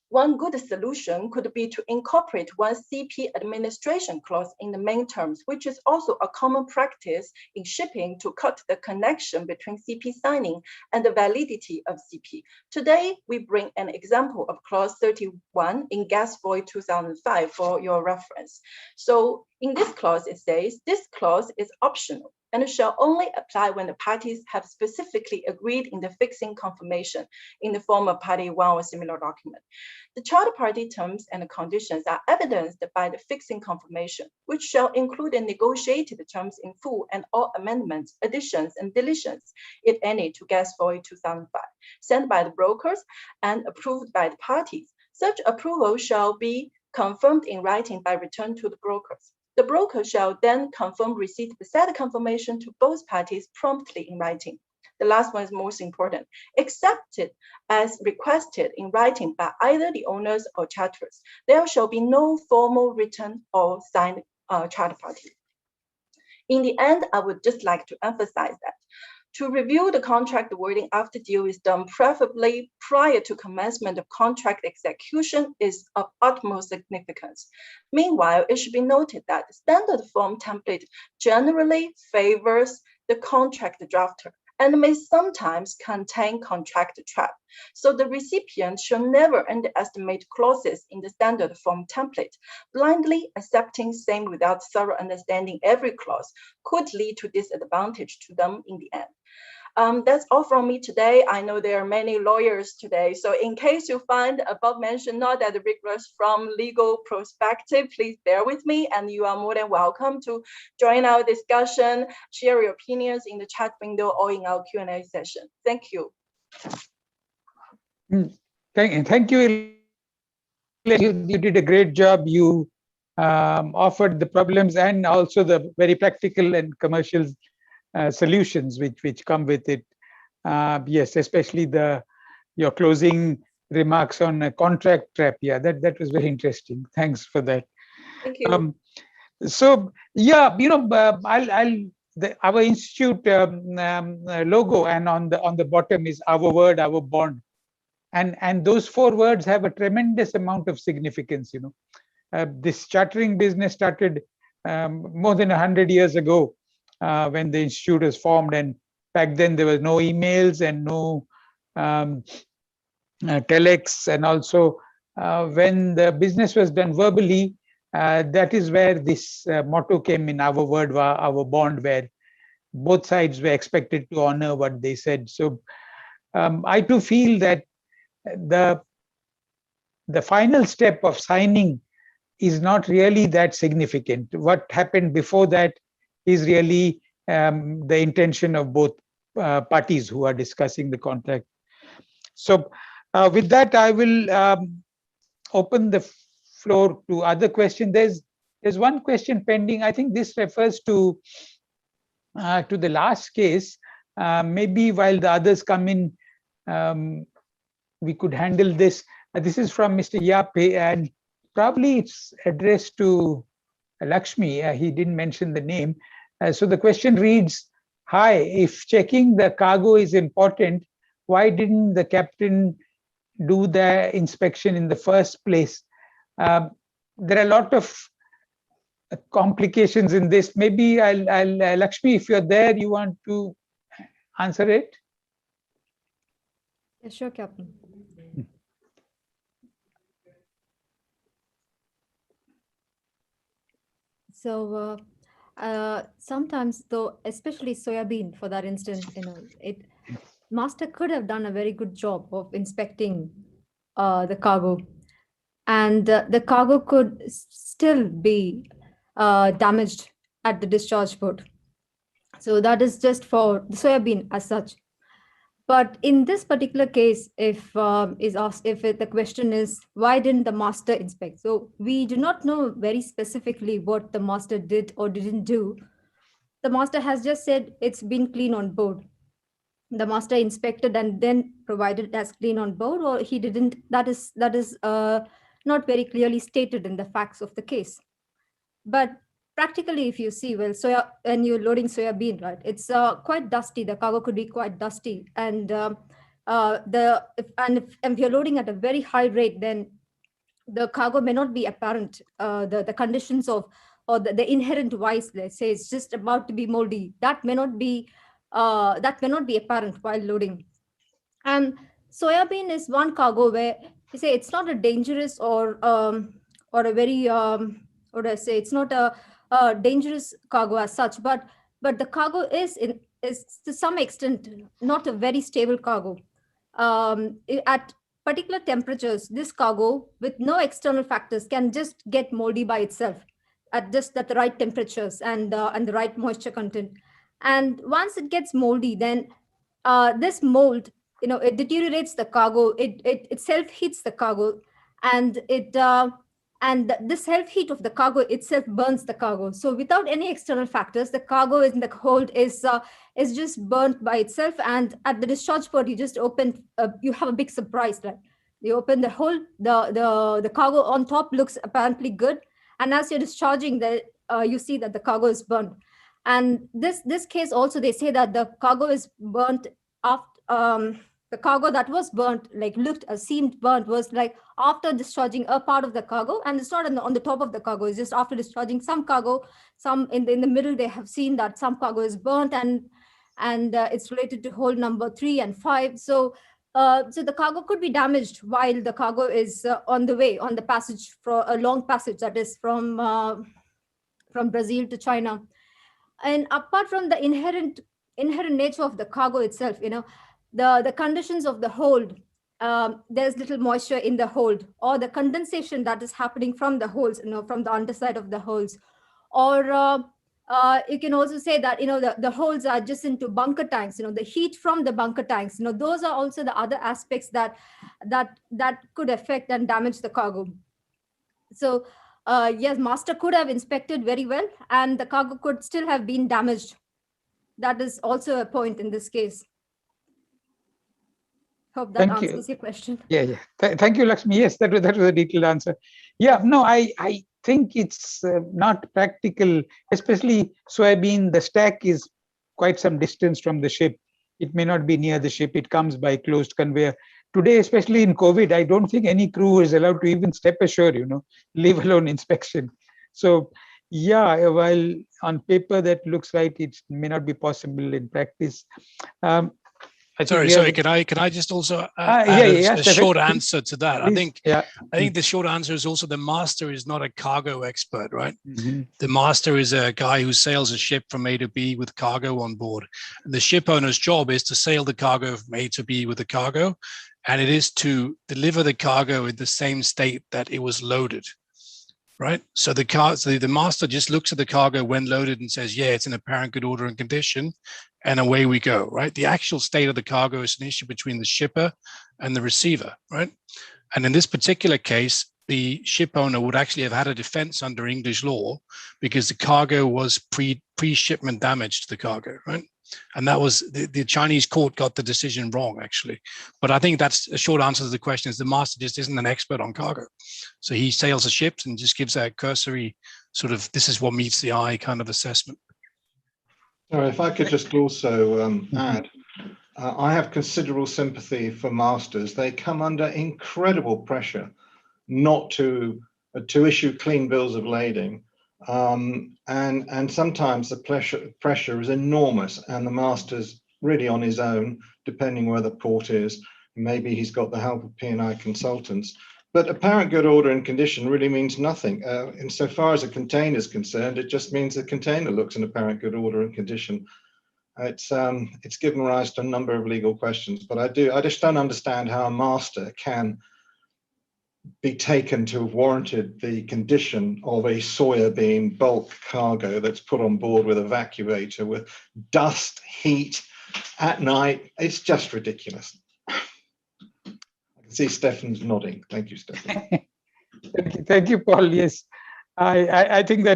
one good solution could be to incorporate one CP administration clause in the main terms, which is also a common practice in shipping to cut the connection between CP signing and the validity of CP. Today, we bring an example of clause 31 in Gas Void 2005 for your reference. So in this clause, it says, this clause is optional and shall only apply when the parties have specifically agreed in the fixing confirmation in the form of party 1 or similar document. The charter party terms and conditions are evidenced by the fixing confirmation, which shall include the negotiated terms in full and all amendments, additions, and deletions, if any, to Gas Void 2005, sent by the brokers and approved by the parties. Such approval shall be confirmed in writing by return to the brokers. The broker shall then confirm receipt of said confirmation to both parties promptly in writing. The last one is most important. Accepted as requested in writing by either the owners or charterers. There shall be no formal written or signed charter party. In the end, I would just like to emphasize that to review the contract wording after deal is done, preferably prior to commencement of contract execution, is of utmost significance. Meanwhile, it should be noted that the standard form template generally favors the contract drafter and may sometimes contain contract trap. So the recipient should never underestimate clauses in the standard form template. Blindly accepting same without thorough understanding every clause could lead to disadvantage to them in the end. That's all from me today. I know there are many lawyers today. So in case you find above mentioned not that rigorous from legal perspective, please bear with me, and you are more than welcome to join our discussion, share your opinions in the chat window or in our Q&A session. Thank you. Thank you. You did a great job. You offered the problems and also the very practical and commercial solutions which come with it. Yes, especially your closing remarks on a contract trap. Yeah, that was very interesting. Thanks for that. Thank you. So yeah, our institute logo, and on the bottom is our word, our bond, and those 4 words have a tremendous amount of significance. This chartering business started more than 100 years ago, when the institute was formed, and back then there was no emails and no telex, and also when the business was done verbally, that is where this motto came in, our word, our bond, where both sides were expected to honor what they said. So I too feel that the final step of signing is not really that significant. What happened before that is really the intention of both parties who are discussing the contract. So with that, I will open the floor to other questions. There's one question pending. I think this refers to the last case. Maybe while the others come in, we could handle this. This is from Mr. Yape, and probably it's addressed to Lakshmi. He didn't mention the name. So the question reads, hi, if checking the cargo is important, why didn't the captain do the inspection in the first place? There are a lot of complications in this. Maybe I'll Lakshmi, if you're there, you want to answer it? Yeah, sure, Captain. So sometimes, though, especially soybean, for that instance, master could have done a very good job of inspecting the cargo, and the cargo could still be damaged at the discharge port. So that is just for the soybean as such. But in this particular case, if the question is, why didn't the master inspect? So we do not know very specifically what the master did or didn't do. The master has just said it's been clean on board. The master inspected and then provided it as clean on board, or he didn't. That is not very clearly stated in the facts of the case. But practically, if you see, well, and you're loading soybean, right? It's quite dusty. The cargo could be quite dusty, and if you're loading at a very high rate, then the cargo may not be apparent. The conditions of, or the inherent vice, let's say, it's just about to be moldy. That may not be apparent while loading. And soybean is one cargo where you say it's not a dangerous or a very what do I say? It's not a dangerous cargo as such, but the cargo is to some extent not a very stable cargo. At particular temperatures, this cargo with no external factors can just get moldy by itself at just at the right temperatures and the right moisture content. And once it gets moldy, then this mold, it deteriorates the cargo. It self heats the cargo, and this self heat of the cargo itself burns the cargo. So without any external factors, the cargo in the hold is just burnt by itself. And at the discharge port, you just open, you have a big surprise, right? You open the hole, the cargo on top looks apparently good, and as you're discharging, you see that the cargo is burnt. And this case also, they say that the cargo is burnt after the cargo that was burnt, like seemed burnt, was like after discharging a part of the cargo, and it's not on the top of the cargo. It's just after discharging some cargo. Some in the middle, they have seen that some cargo is burnt, and it's related to hole number 3 and 5. So the cargo could be damaged while the cargo is on the way, on the passage, for a long passage, that is from Brazil to China. And apart from the inherent nature of the cargo itself, the conditions of the hold, there's little moisture in the hold, or the condensation that is happening from the holes, from the underside of the holes, or you can also say that the holes are just into bunker tanks. The heat from the bunker tanks, those are also the other aspects that could affect and damage the cargo. So yes, master could have inspected very well, and the cargo could still have been damaged. That is also a point in this case. Hope that answers your question. Yeah. Thank you, Lakshmi. Yes, that was a detailed answer. Yeah, no, I think it's not practical, especially soybean. The stack is quite some distance from the ship. It may not be near the ship. It comes by closed conveyor. Today, especially in COVID, I don't think any crew is allowed to even step ashore, leave alone inspection. So yeah, while on paper that looks like it may not be possible in practice. Sorry, can I just also add a short answer to that? Please. I think the short answer is also the master is not a cargo expert, right? Mm-hmm. The master is a guy who sails a ship from A to B with cargo on board. And the ship owner's job is to sail the cargo from A to B with the cargo, and it is to deliver the cargo in the same state that it was loaded. Right, so the master just looks at the cargo when loaded and says, "Yeah, it's in apparent good order and condition," and away we go. Right, the actual state of the cargo is an issue between the shipper and the receiver. Right, and in this particular case, the ship owner would actually have had a defense under English law because the cargo was pre-shipment damage to the cargo. Right. And that was the Chinese court got the decision wrong, actually. But I think that's a short answer to the question is the master just isn't an expert on cargo. So he sails the ships and just gives that cursory sort of, this is what meets the eye kind of assessment. Sorry, if I could just also add, I have considerable sympathy for masters. They come under incredible pressure not to issue clean bills of lading. And sometimes the pressure is enormous and the master's really on his own, depending where the port is. Maybe he's got the help of P&I consultants. But apparent good order and condition really means nothing. Insofar as a container is concerned, it just means the container looks in apparent good order and condition. It's given rise to a number of legal questions, but I just don't understand how a master can be taken to have warranted the condition of a soybean bulk cargo that's put on board with evacuator, with dust, heat, at night. It's just ridiculous. I can see Stefan's nodding. Thank you, Stefan. Thank you, Paul. Yes, I think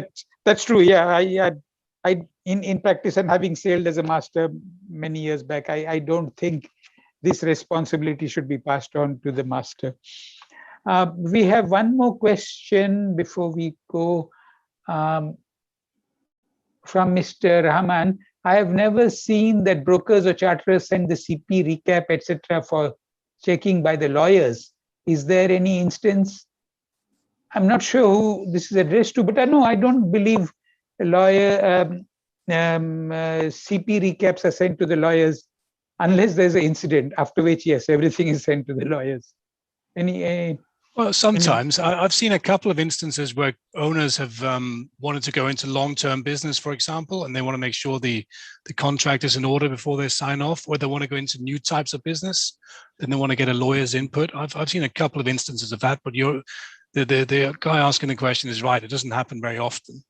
that's true. Yeah, I in practice and having sailed as a master many years back, I don't think this responsibility should be passed on to the master. We have one more question before we go from Mr. Rahman. I have never seen that brokers or charterers send the CP recap, etc. for checking by the lawyers. Is there any instance? I'm not sure who this is addressed to, but I don't believe a lawyer CP recaps are sent to the lawyers unless there's an incident, after which, yes, everything is sent to the lawyers. Well, sometimes I've seen a couple of instances where owners have wanted to go into long-term business, for example, and they want to make sure the contract is in order before they sign off, or they want to go into new types of business, then they want to get a lawyer's input. I've seen a couple of instances of that, but the guy asking the question is right. It doesn't happen very often.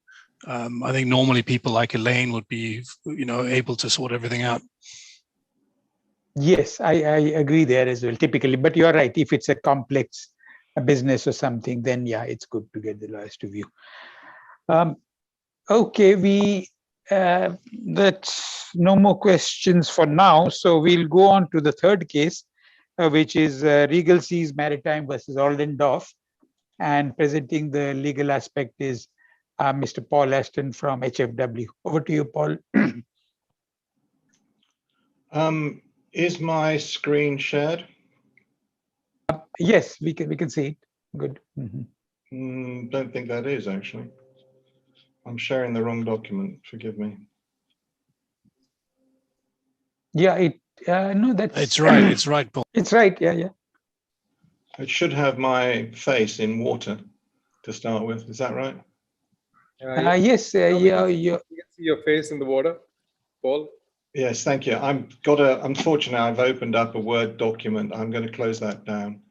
I think normally people like Elaine would be, able to sort everything out. Yes, I agree there as well, typically. But you're right. If it's a complex business or something, then yeah, it's good to get the lawyers to view. Okay, that's no more questions for now. So we'll go on to the third case, which is Regal Seas Maritime versus Oldendorff. And presenting the legal aspect is Mr. Paul Ashton from HFW. Over to you, Paul. Is my screen shared? Yes, we can see it. Good. Mm-hmm. Don't think that is actually. I'm sharing the wrong document. Forgive me. Yeah, no, that's. It's right. It's right, Paul. It's right. Yeah. It should have my face in water to start with. Is that right? Yes. Yeah. You can see your face in the water, Paul. Yes, thank you. Unfortunately, I've opened up a Word document. I'm going to close that down.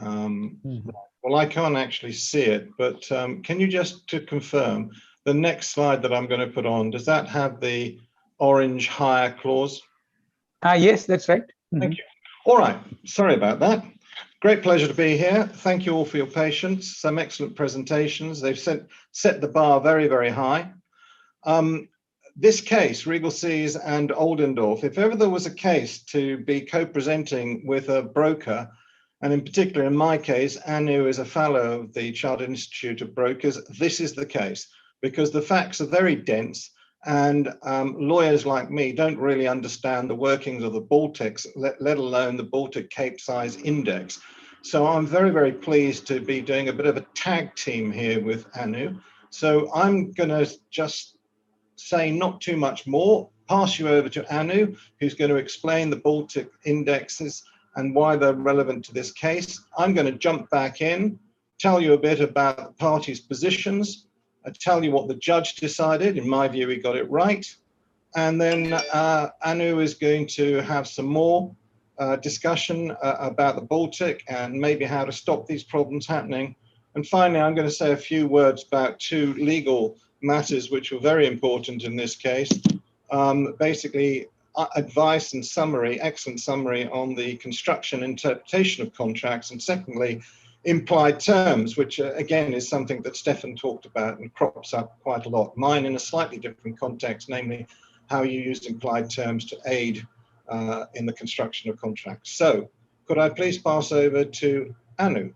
Well, I can't actually see it, but can you just to confirm the next slide that I'm going to put on, does that have the orange hire clause? Yes, that's right. Thank you. All right. Sorry about that. Great pleasure to be here. Thank you all for your patience. Some excellent presentations. They've set the bar very, very high. This case, Regal Seas and Oldendorff, if ever there was a case to be co-presenting with a broker And in particular, in my case, Anu is a fellow of the Chartered Institute of Brokers. This is the case because the facts are very dense, and lawyers like me don't really understand the workings of the Baltics, let alone the Baltic Cape Size Index. So I'm very, very pleased to be doing a bit of a tag team here with Anu. So I'm going to just say not too much more, pass you over to Anu, who's going to explain the Baltic indexes and why they're relevant to this case. I'm going to jump back in, tell you a bit about the parties' positions, tell you what the judge decided. In my view, he got it right. And then Anu is going to have some more discussion about the Baltic and maybe how to stop these problems happening. And finally, I'm going to say a few words about two legal matters which were very important in this case. Basically, advice and summary, excellent summary on the construction interpretation of contracts. And secondly, implied terms, which again is something that Stefan talked about and crops up quite a lot. Mine in a slightly different context, namely how you use implied terms to aid in the construction of contracts. So could I please pass over to Anu?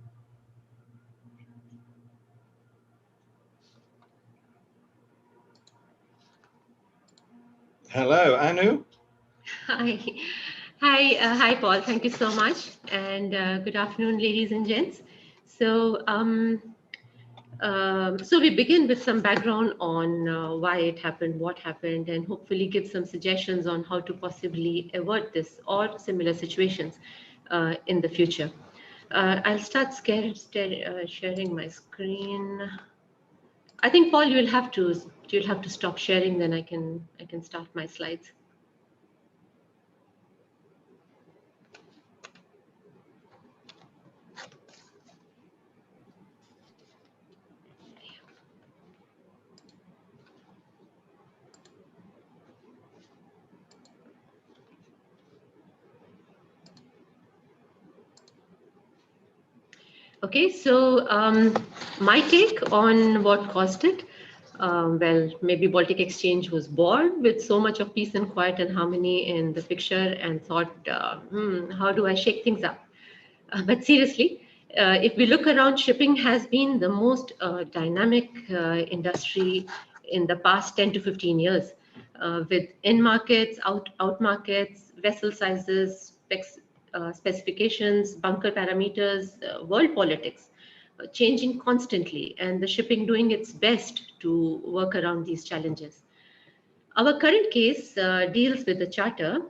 Hello, Anu. Hi. Hi, Paul. Thank you so much. And good afternoon, ladies and gents. So, so we begin with some background on why it happened, what happened, and hopefully give some suggestions on how to possibly avert this or similar situations in the future. I'll start sharing my screen. I think, Paul, you'll have to stop sharing, then I can start my slides. Okay, so my take on what caused it. Well, maybe Baltic Exchange was born with so much of peace and quiet and harmony in the picture and thought, how do I shake things up? But seriously, if we look around, shipping has been the most dynamic industry in the past 10 to 15 years, with in markets, out markets, vessel sizes, specifications, bunker parameters, world politics changing constantly, and the shipping doing its best to work around these challenges. Our current case deals with the charter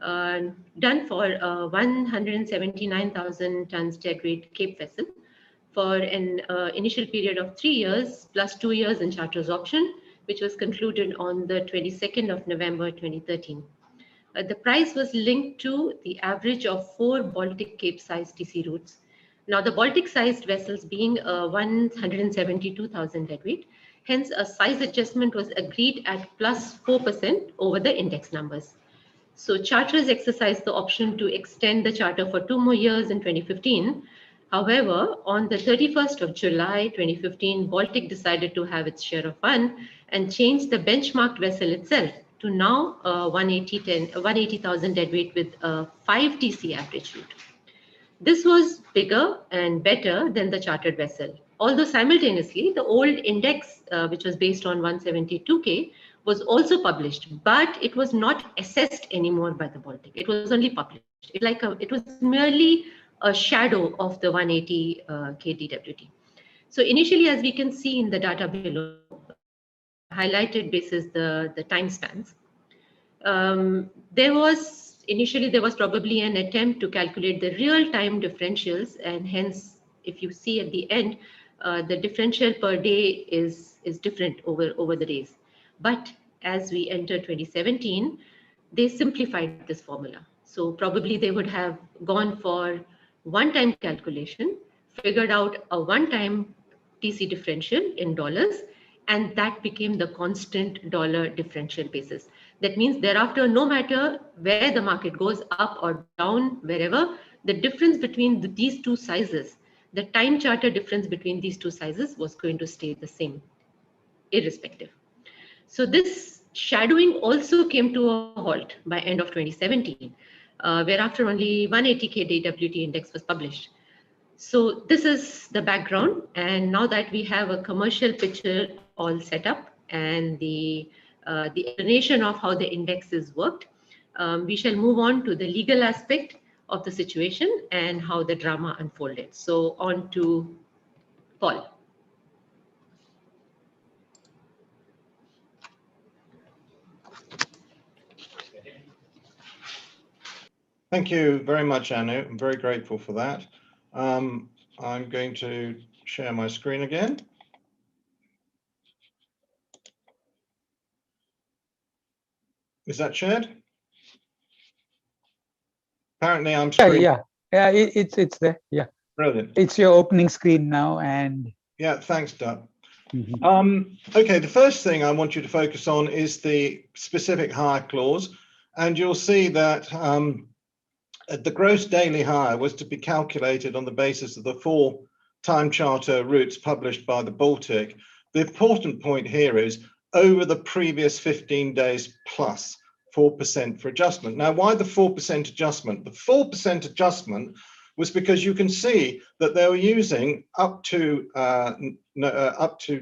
done for a 179,000 tons deadweight Cape vessel for an initial period of 3 years plus 2 years in charter's option, which was concluded on the 22nd of November 2013. The price was linked to the average of 4 Baltic Cape-sized TC routes. Now, the Baltic-sized vessels being 172,000 deadweight, hence a size adjustment was agreed at plus 4% over the index numbers. So charters exercised the option to extend the charter for 2 more years in 2015. However, on the 31st of July 2015, Baltic decided to have its share of fun and changed the benchmarked vessel itself to now 180,000 deadweight with a 5 TC average route. This was bigger and better than the chartered vessel. Although simultaneously, the old index, which was based on 172K, was also published, but it was not assessed anymore by the Baltic. It was only published. It was merely a shadow of the 180K DWT. So initially, as we can see in the data below, highlighted basis the time spans. There was probably an attempt to calculate the real-time differentials, and hence, if you see at the end, the differential per day is different over the days. But as we enter 2017, they simplified this formula. So probably they would have gone for one-time calculation, figured out a one-time TC differential in dollars, and that became the constant dollar differential basis. That means thereafter, no matter where the market goes up or down, wherever, the difference between these two sizes, the time charter difference between these two sizes was going to stay the same, irrespective. So this shadowing also came to a halt by end of 2017. whereafter only 180K DWT index was published. So this is the background, and now that we have a commercial picture all set up and the explanation of how the index is worked, we shall move on to the legal aspect of the situation and how the drama unfolded. So on to Paul. Thank you very much, Anu. I'm very grateful for that. I'm going to share my screen again. Is that shared? Apparently I'm screen. Yeah, it's there. Yeah. Brilliant. It's your opening screen now, and yeah, thanks, Doug. Okay, the first thing I want you to focus on is the specific hire clause, and you'll see that the gross daily hire was to be calculated on the basis of the 4 time charter routes published by the Baltic. The important point here is over the previous 15 days plus 4% for adjustment. Now, why the 4% adjustment? The 4% adjustment was because you can see that they were using up to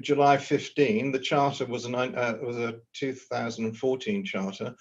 July 15. The charter was a 2014 charter.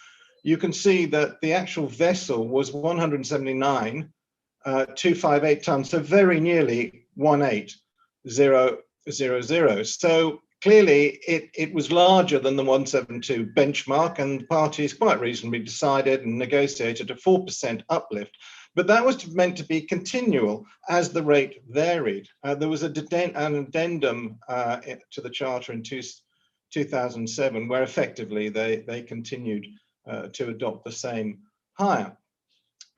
You can see that the actual vessel was 179,258 tons, so very nearly 18000. So clearly it was larger than the 172 benchmark, and the parties quite reasonably decided and negotiated a 4% uplift. But that was meant to be continual as the rate varied. There was an addendum to the charter in 2007 where effectively they continued to adopt the same hire.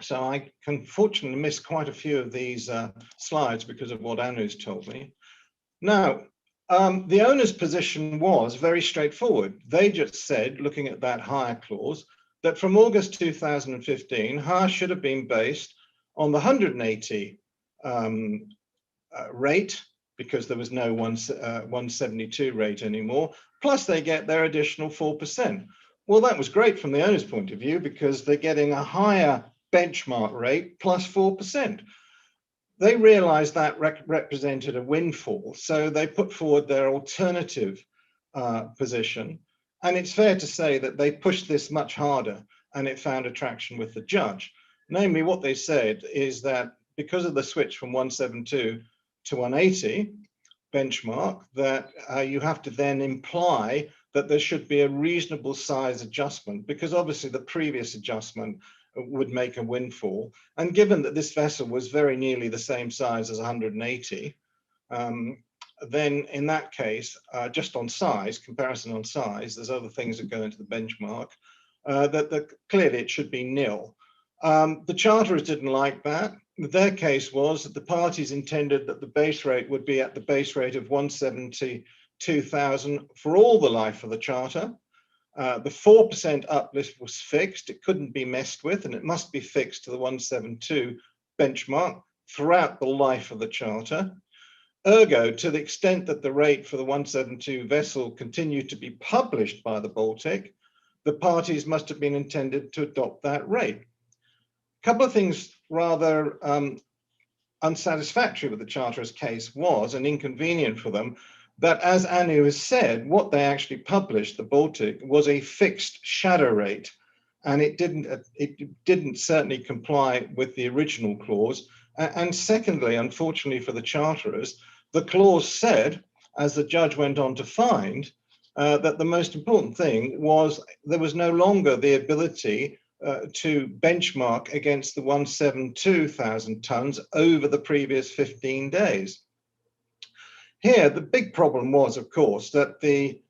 So I can fortunately miss quite a few of these slides because of what Anu's told me. Now, the owner's position was very straightforward. They just said, looking at that hire clause, that from August 2015, hire should have been based on the 180 rate, because there was no 172 rate anymore, plus they get their additional 4%. Well, that was great from the owner's point of view because they're getting a higher benchmark rate plus 4%. They realized that represented a windfall, so they put forward their alternative position. And it's fair to say that they pushed this much harder and it found attraction with the judge. Namely, what they said is that because of the switch from 172 to 180 benchmark, that you have to then imply that there should be a reasonable size adjustment, because obviously the previous adjustment would make a windfall. And given that this vessel was very nearly the same size as 180, then in that case, just on size, comparison on size, there's other things that go into the benchmark, that clearly it should be nil. The charterers didn't like that. Their case was that the parties intended that the base rate would be at the base rate of 172,000 for all the life of the charter. The 4% uplift was fixed. It couldn't be messed with, and it must be fixed to the 172 benchmark throughout the life of the charter. Ergo, to the extent that the rate for the 172 vessel continued to be published by the Baltic, the parties must have been intended to adopt that rate. A couple of things rather unsatisfactory with the charterer's case was, and inconvenient for them, that as Anu has said, what they actually published, the Baltic, was a fixed shadow rate, and it didn't certainly comply with the original clause. And secondly, unfortunately for the charterers, the clause said, as the judge went on to find, that the most important thing was there was no longer the ability to benchmark against the 172,000 tons over the previous 15 days. Here, the big problem was, of course, that the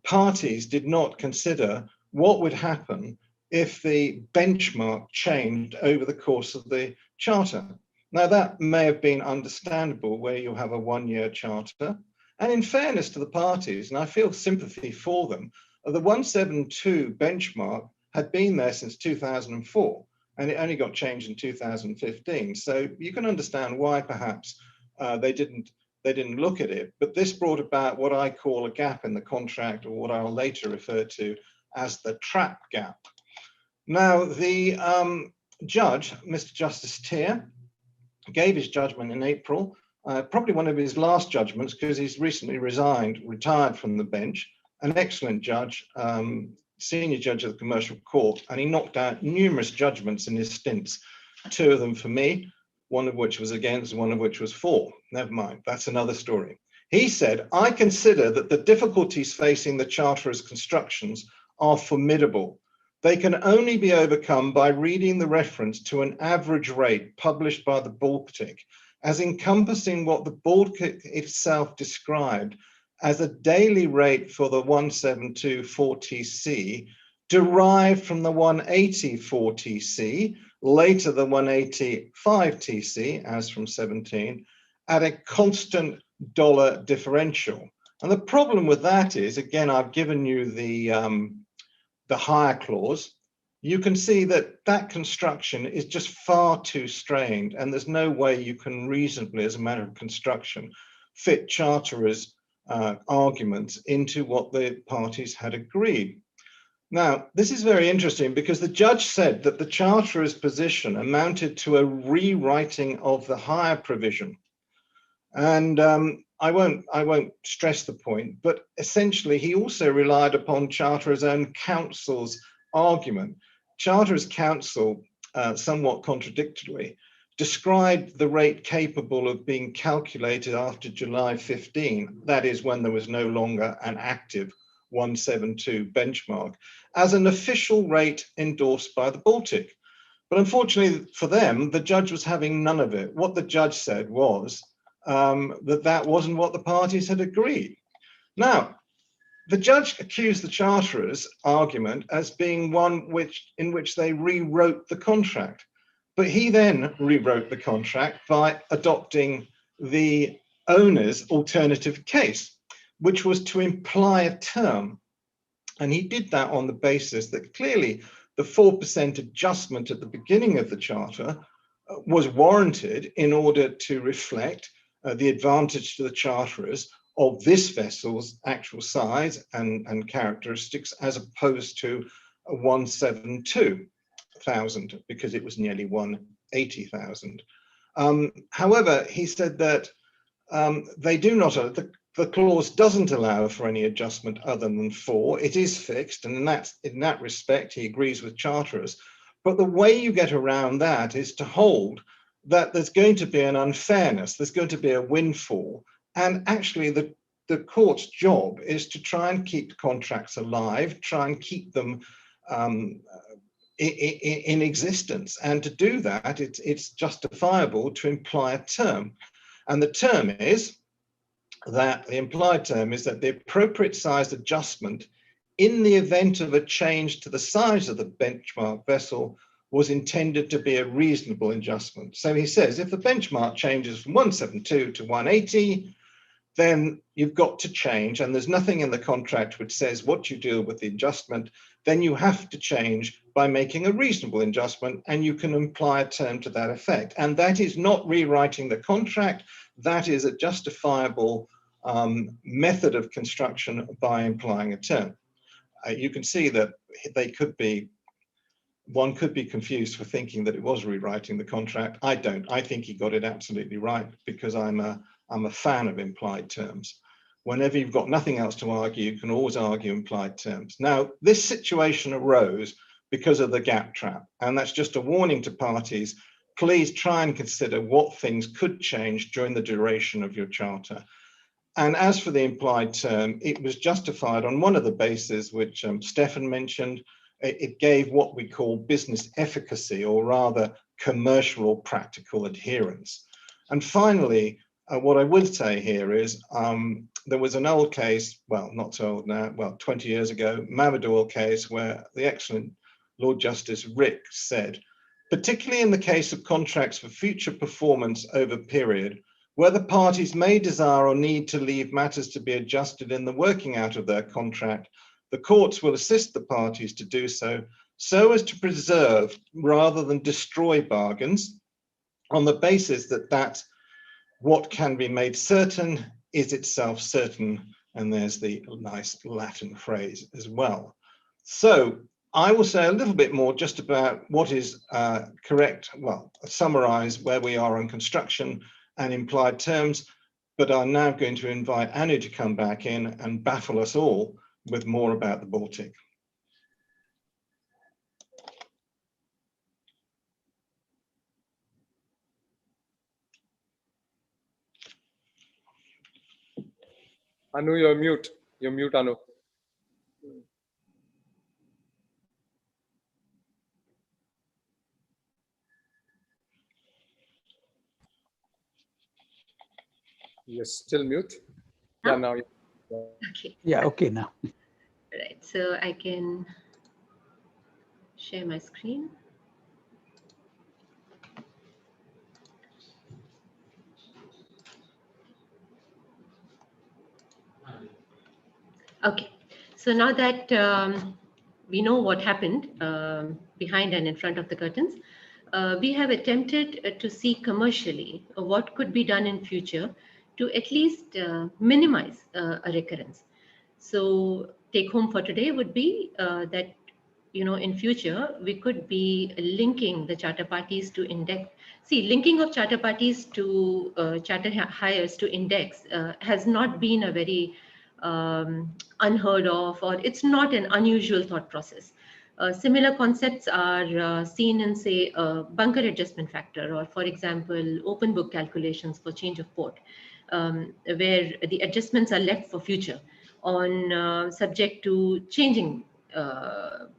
parties did not consider what would happen if the benchmark changed over the course of the charter. Now, that may have been understandable where you have a one-year charter. And in fairness to the parties, and I feel sympathy for them, the 172 benchmark had been there since 2004, and it only got changed in 2015. So you can understand why perhaps they didn't look at it. But this brought about what I call a gap in the contract, or what I'll later refer to as the trap gap. Now, the judge, Mr. Justice Tier, gave his judgment in April, probably one of his last judgments because he's recently retired from the bench, an excellent judge, senior judge of the Commercial Court, and he knocked out numerous judgments in his stints, 2 of them for me, one of which was against, one of which was for. Never mind, that's another story. He said, I consider that the difficulties facing the Charter's constructions are formidable. They can only be overcome by reading the reference to an average rate published by the Baltic as encompassing what the Baltic itself described as a daily rate for the 172.40C derived from the 180.40C, later the 185TC, as from 17, at a constant dollar differential. And the problem with that is, again, I've given you the hire clause. You can see that that construction is just far too strained, and there's no way you can reasonably, as a matter of construction, fit Charterers' arguments into what the parties had agreed. Now, this is very interesting because the judge said that the Charterers' position amounted to a rewriting of the hire provision. And I won't stress the point, but essentially he also relied upon Charterers' own counsel's argument. Charterers' counsel, somewhat contradictorily, described the rate capable of being calculated after July 15, that is when there was no longer an active 172 benchmark, as an official rate endorsed by the Baltic. But unfortunately for them, the judge was having none of it. What the judge said was that wasn't what the parties had agreed. Now, the judge accused the Charterers' argument as being one in which they rewrote the contract. But he then rewrote the contract by adopting the owner's alternative case, which was to imply a term. And he did that on the basis that clearly the 4% adjustment at the beginning of the charter was warranted in order to reflect the advantage to the Charterers of this vessel's actual size and characteristics, as opposed to a 172,000, because it was nearly 180,000. However, he said that they do not, the clause doesn't allow for any adjustment other than 4. It is fixed, and in that respect, he agrees with Charterers. But the way you get around that is to hold that there's going to be an unfairness, there's going to be a windfall. And actually the court's job is to try and keep the contracts alive, try and keep them in existence. And to do that, it's justifiable to imply a term. And the term is that, the implied term is that the appropriate size adjustment in the event of a change to the size of the benchmark vessel was intended to be a reasonable adjustment. So he says, if the benchmark changes from 172 to 180, then you've got to change, and there's nothing in the contract which says what you do with the adjustment, then you have to change by making a reasonable adjustment, and you can imply a term to that effect. And that is not rewriting the contract, that is a justifiable method of construction by implying a term. You can see that one could be confused for thinking that it was rewriting the contract. I don't. I think he got it absolutely right, because I'm a fan of implied terms. Whenever you've got nothing else to argue, you can always argue implied terms. Now, this situation arose because of the gap trap, and that's just a warning to parties. Please try and consider what things could change during the duration of your charter. And as for the implied term, it was justified on one of the bases which Stefan mentioned. It gave what we call business efficacy, or rather commercial or practical adherence. And finally, what I would say here is there was an old case, well, not so old now, well, 20 years ago, Mamadou case, where the excellent Lord Justice Rick said, particularly in the case of contracts for future performance over period, where the parties may desire or need to leave matters to be adjusted in the working out of their contract, the courts will assist the parties to do so as to preserve rather than destroy bargains, on the basis that what can be made certain is itself certain. And there's the nice Latin phrase as well. So I will say a little bit more just about what is correct, well, summarize where we are on construction and implied terms, but I'm now going to invite Anu to come back in and baffle us all with more about the Baltic. Anu, you're mute. You're mute, Anu. You're still mute. Yeah, now. Okay. Yeah, okay now. Right. So I can share my screen. Okay. So now that we know what happened behind and in front of the curtains, we have attempted to see commercially what could be done in future to at least minimize a recurrence. So take home for today would be that, you know, in future we could be linking the charter parties to index. See, linking of charter parties to charter hires to index has not been a very unheard of, or it's not an unusual thought process. Similar concepts are seen in, say, bunker adjustment factor, or for example, open book calculations for change of port, where the adjustments are left for future on subject to changing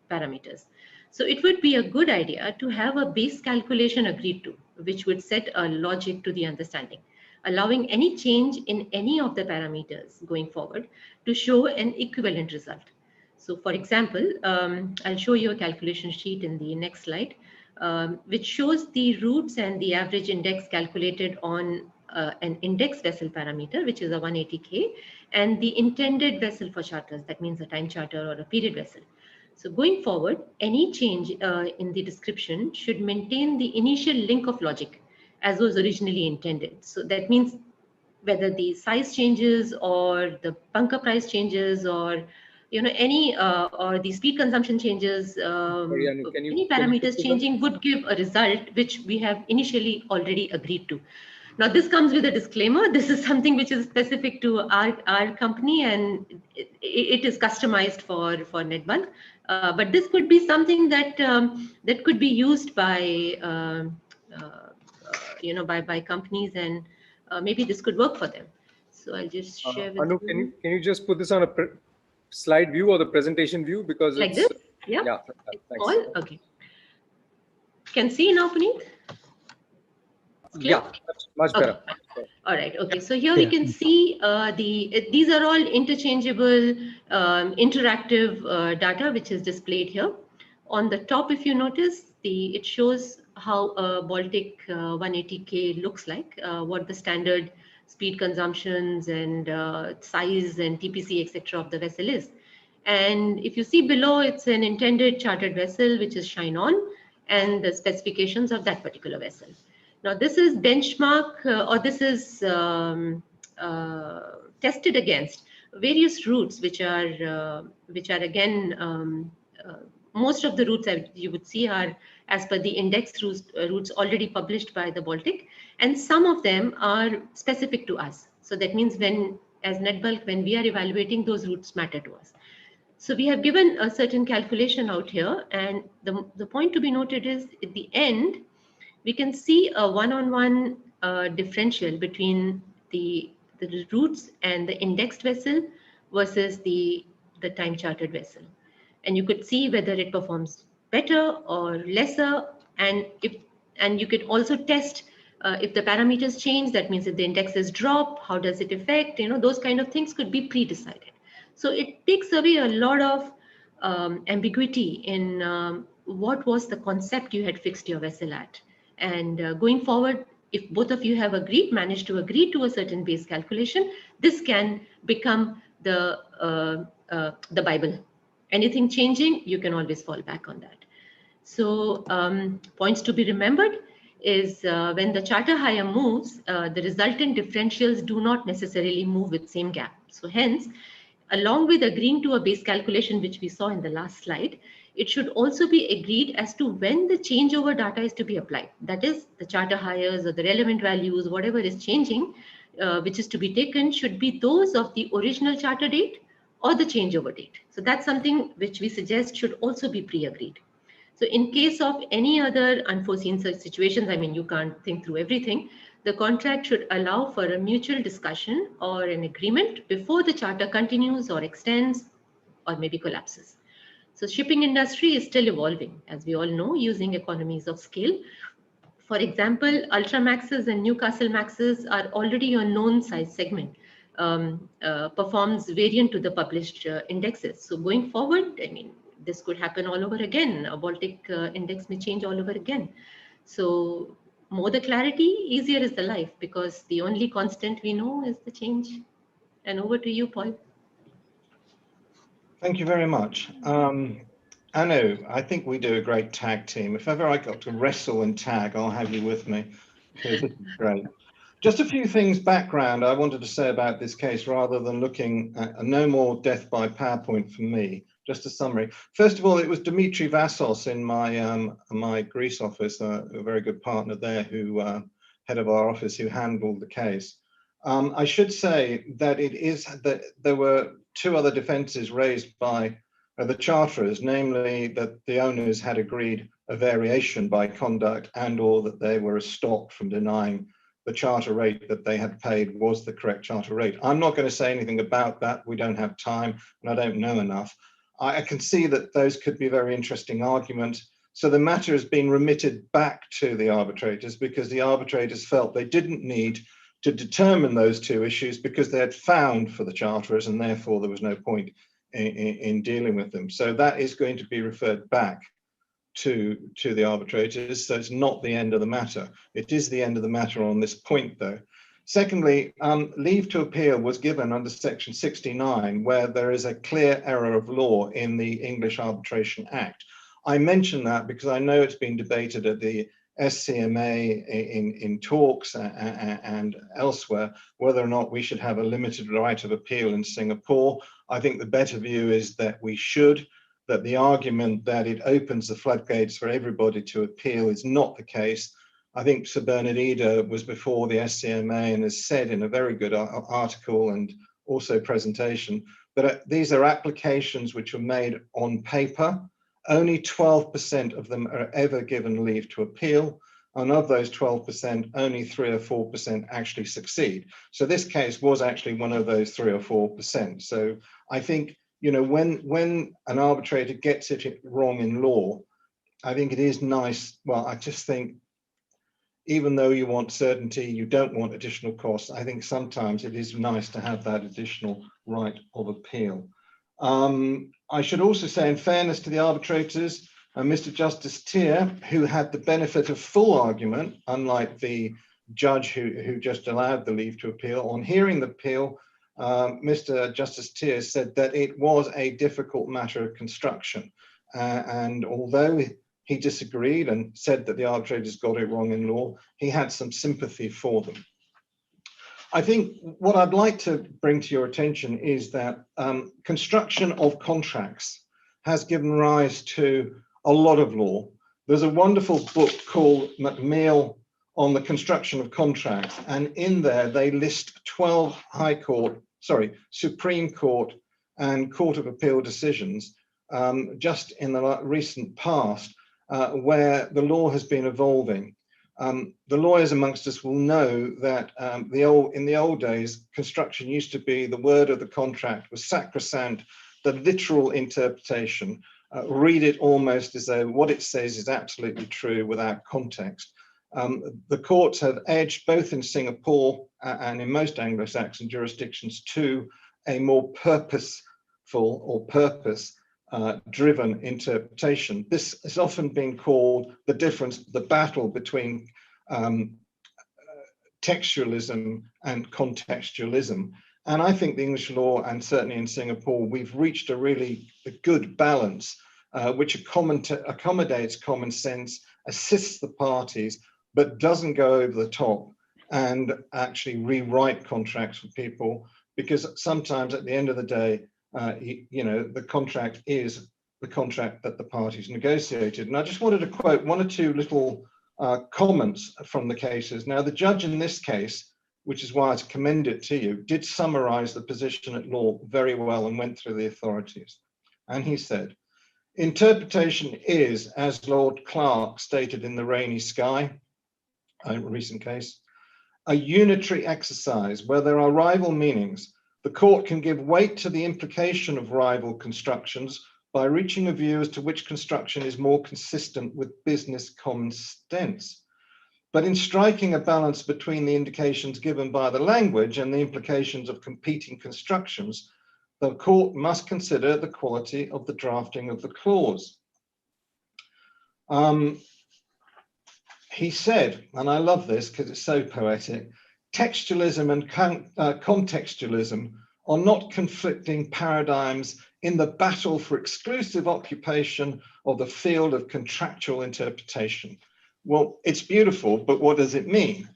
parameters. So it would be a good idea to have a base calculation agreed to, which would set a logic to the understanding, allowing any change in any of the parameters going forward to show an equivalent result. So for example, I'll show you a calculation sheet in the next slide, which shows the routes and the average index calculated on an index vessel parameter, which is a 180K, and the intended vessel for charters, that means a time charter or a period vessel. So going forward, any change in the description should maintain the initial link of logic as was originally intended. So that means whether the size changes or the bunker price changes, or any or the speed consumption changes, any parameters changing would give a result which we have initially already agreed to. Now this comes with a disclaimer. This is something which is specific to our company, and it is customized for Netbulk. But this could be something that that could be used by by companies, and maybe this could work for them. So I'll just share with Anu, you. can you just put this on a slide view or the presentation view, because Like it's this? Yeah. thanks. All okay. Can see now, Puneet? Yeah, that's much better. Okay. All right. Okay. So here we can see these are all interchangeable interactive data which is displayed here. On the top, if you notice, it shows how a Baltic 180K looks like, what the standard speed consumptions and size and TPC, etc. of the vessel is. And if you see below, it's an intended chartered vessel, which is Shine On, and the specifications of that particular vessel. Now, this is benchmark, or this is tested against various routes, which are again, most of the routes you would see are as per the index routes already published by the Baltic, and some of them are specific to us. So that means as Netbulk, when we are evaluating, those routes matter to us. So we have given a certain calculation out here, and the point to be noted is at the end, we can see a one-on-one differential between the routes and the indexed vessel versus the time chartered vessel. And you could see whether it performs better or lesser, and you could also test if the parameters change. That means if the indexes drop, how does it affect? Those kind of things could be pre-decided. So it takes away a lot of ambiguity in what was the concept you had fixed your vessel at. And going forward, if both of you have managed to agree to a certain base calculation, this can become the Bible. Anything changing, you can always fall back on that. So points to be remembered is when the charter hire moves, the resultant differentials do not necessarily move with same gap. So hence, along with agreeing to a base calculation, which we saw in the last slide, it should also be agreed as to when the changeover data is to be applied. That is, the charter hires or the relevant values, whatever is changing, which is to be taken, should be those of the original charter date or the changeover date. So that's something which we suggest should also be pre-agreed. So in case of any other unforeseen such situations, I mean, you can't think through everything, the contract should allow for a mutual discussion or an agreement before the charter continues or extends or maybe collapses. So shipping industry is still evolving, as we all know, using economies of scale. For example, Ultramaxes and Newcastle Maxes are already a known size segment, performs variant to the published indexes. So going forward, I mean, this could happen all over again. A Baltic index may change all over again. So more the clarity, easier is the life, because the only constant we know is the change. And over to you, Paul. Thank you very much. Anu, I think we do a great tag team. If ever I got to wrestle and tag, I'll have you with me, because this is great. Just a few things background I wanted to say about this case, rather than looking at no more death by PowerPoint for me. Just a summary. First of all, it was Dimitri Vassos in my Greece office, a very good partner there, who head of our office, who handled the case. I should say that it is that there were two other defences raised by the charterers, namely that the owners had agreed a variation by conduct and or that they were stopped from denying the charter rate that they had paid was the correct charter rate. I'm not going to say anything about that. We don't have time and I don't know enough. I can see that those could be very interesting arguments. So the matter has been remitted back to the arbitrators because the arbitrators felt they didn't need to determine those two issues because they had found for the charterers and therefore there was no point in dealing with them. So that is going to be referred back to the arbitrators. So it's not the end of the matter. It is the end of the matter on this point though. Secondly, leave to appeal was given under section 69, where there is a clear error of law in the English Arbitration Act. I mention that because I know it's been debated at the SCMA in talks and elsewhere, whether or not we should have a limited right of appeal in Singapore. I think the better view is that we should, that the argument that it opens the floodgates for everybody to appeal is not the case. I think Sir Bernard Eder was before the SCMA and has said in a very good article and also presentation that these are applications which are made on paper. Only 12% of them are ever given leave to appeal. And of those 12%, only 3 or 4% actually succeed. So this case was actually one of those 3 or 4%. So I think, you know, when an arbitrator gets it wrong in law, I think it is nice. Well, I just think, even though you want certainty, you don't want additional costs. I think sometimes it is nice to have that additional right of appeal. I should also say, in fairness to the arbitrators, Mr. Justice Tier, who had the benefit of full argument, unlike the judge who just allowed the leave to appeal, on hearing the appeal, Mr. Justice Tier said that it was a difficult matter of construction. And although he disagreed and said that the arbitrators got it wrong in law, he had some sympathy for them. I think what I'd like to bring to your attention is that construction of contracts has given rise to a lot of law. There's a wonderful book called McNeill on the construction of contracts, and in there they list 12 Supreme Court and Court of Appeal decisions just in the recent past where the law has been evolving. The lawyers amongst us will know that in the old days, construction used to be the word of the contract was sacrosanct, the literal interpretation, read it almost as though what it says is absolutely true without context. The courts have edged both in Singapore and in most Anglo-Saxon jurisdictions to a more purposeful or purpose-driven interpretation. This has often been called the battle between textualism and contextualism. And I think the English law, and certainly in Singapore, we've reached a really good balance which accommodates common sense, assists the parties, but doesn't go over the top and actually rewrite contracts for people, because sometimes at the end of the day, the contract is the contract that the parties negotiated. And I just wanted to quote one or two little comments from the cases. Now, the judge in this case, which is why I commend it to you, did summarize the position at law very well and went through the authorities. And he said, interpretation is, as Lord Clark stated in The Rainy Sky, a recent case, a unitary exercise where there are rival meanings. The court can give weight to the implication of rival constructions by reaching a view as to which construction is more consistent with business common sense. But in striking a balance between the indications given by the language and the implications of competing constructions, the court must consider the quality of the drafting of the clause. He said, and I love this because it's so poetic, textualism and contextualism are not conflicting paradigms in the battle for exclusive occupation of the field of contractual interpretation. Well, it's beautiful, but what does it mean?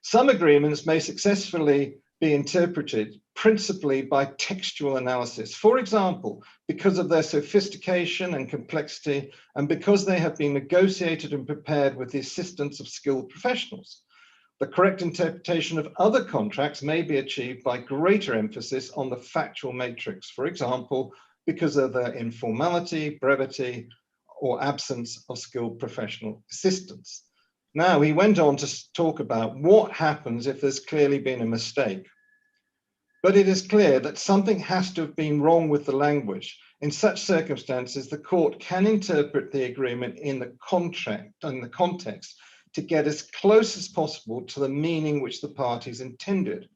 Some agreements may successfully be interpreted principally by textual analysis. For example, because of their sophistication and complexity, and because they have been negotiated and prepared with the assistance of skilled professionals. The correct interpretation of other contracts may be achieved by greater emphasis on the factual matrix, for example, because of their informality, brevity, or absence of skilled professional assistance. Now, he went on to talk about what happens if there's clearly been a mistake. But it is clear that something has to have been wrong with the language. In such circumstances, the court can interpret the agreement in the contract, in the context, to get as close as possible to the meaning which the parties intended.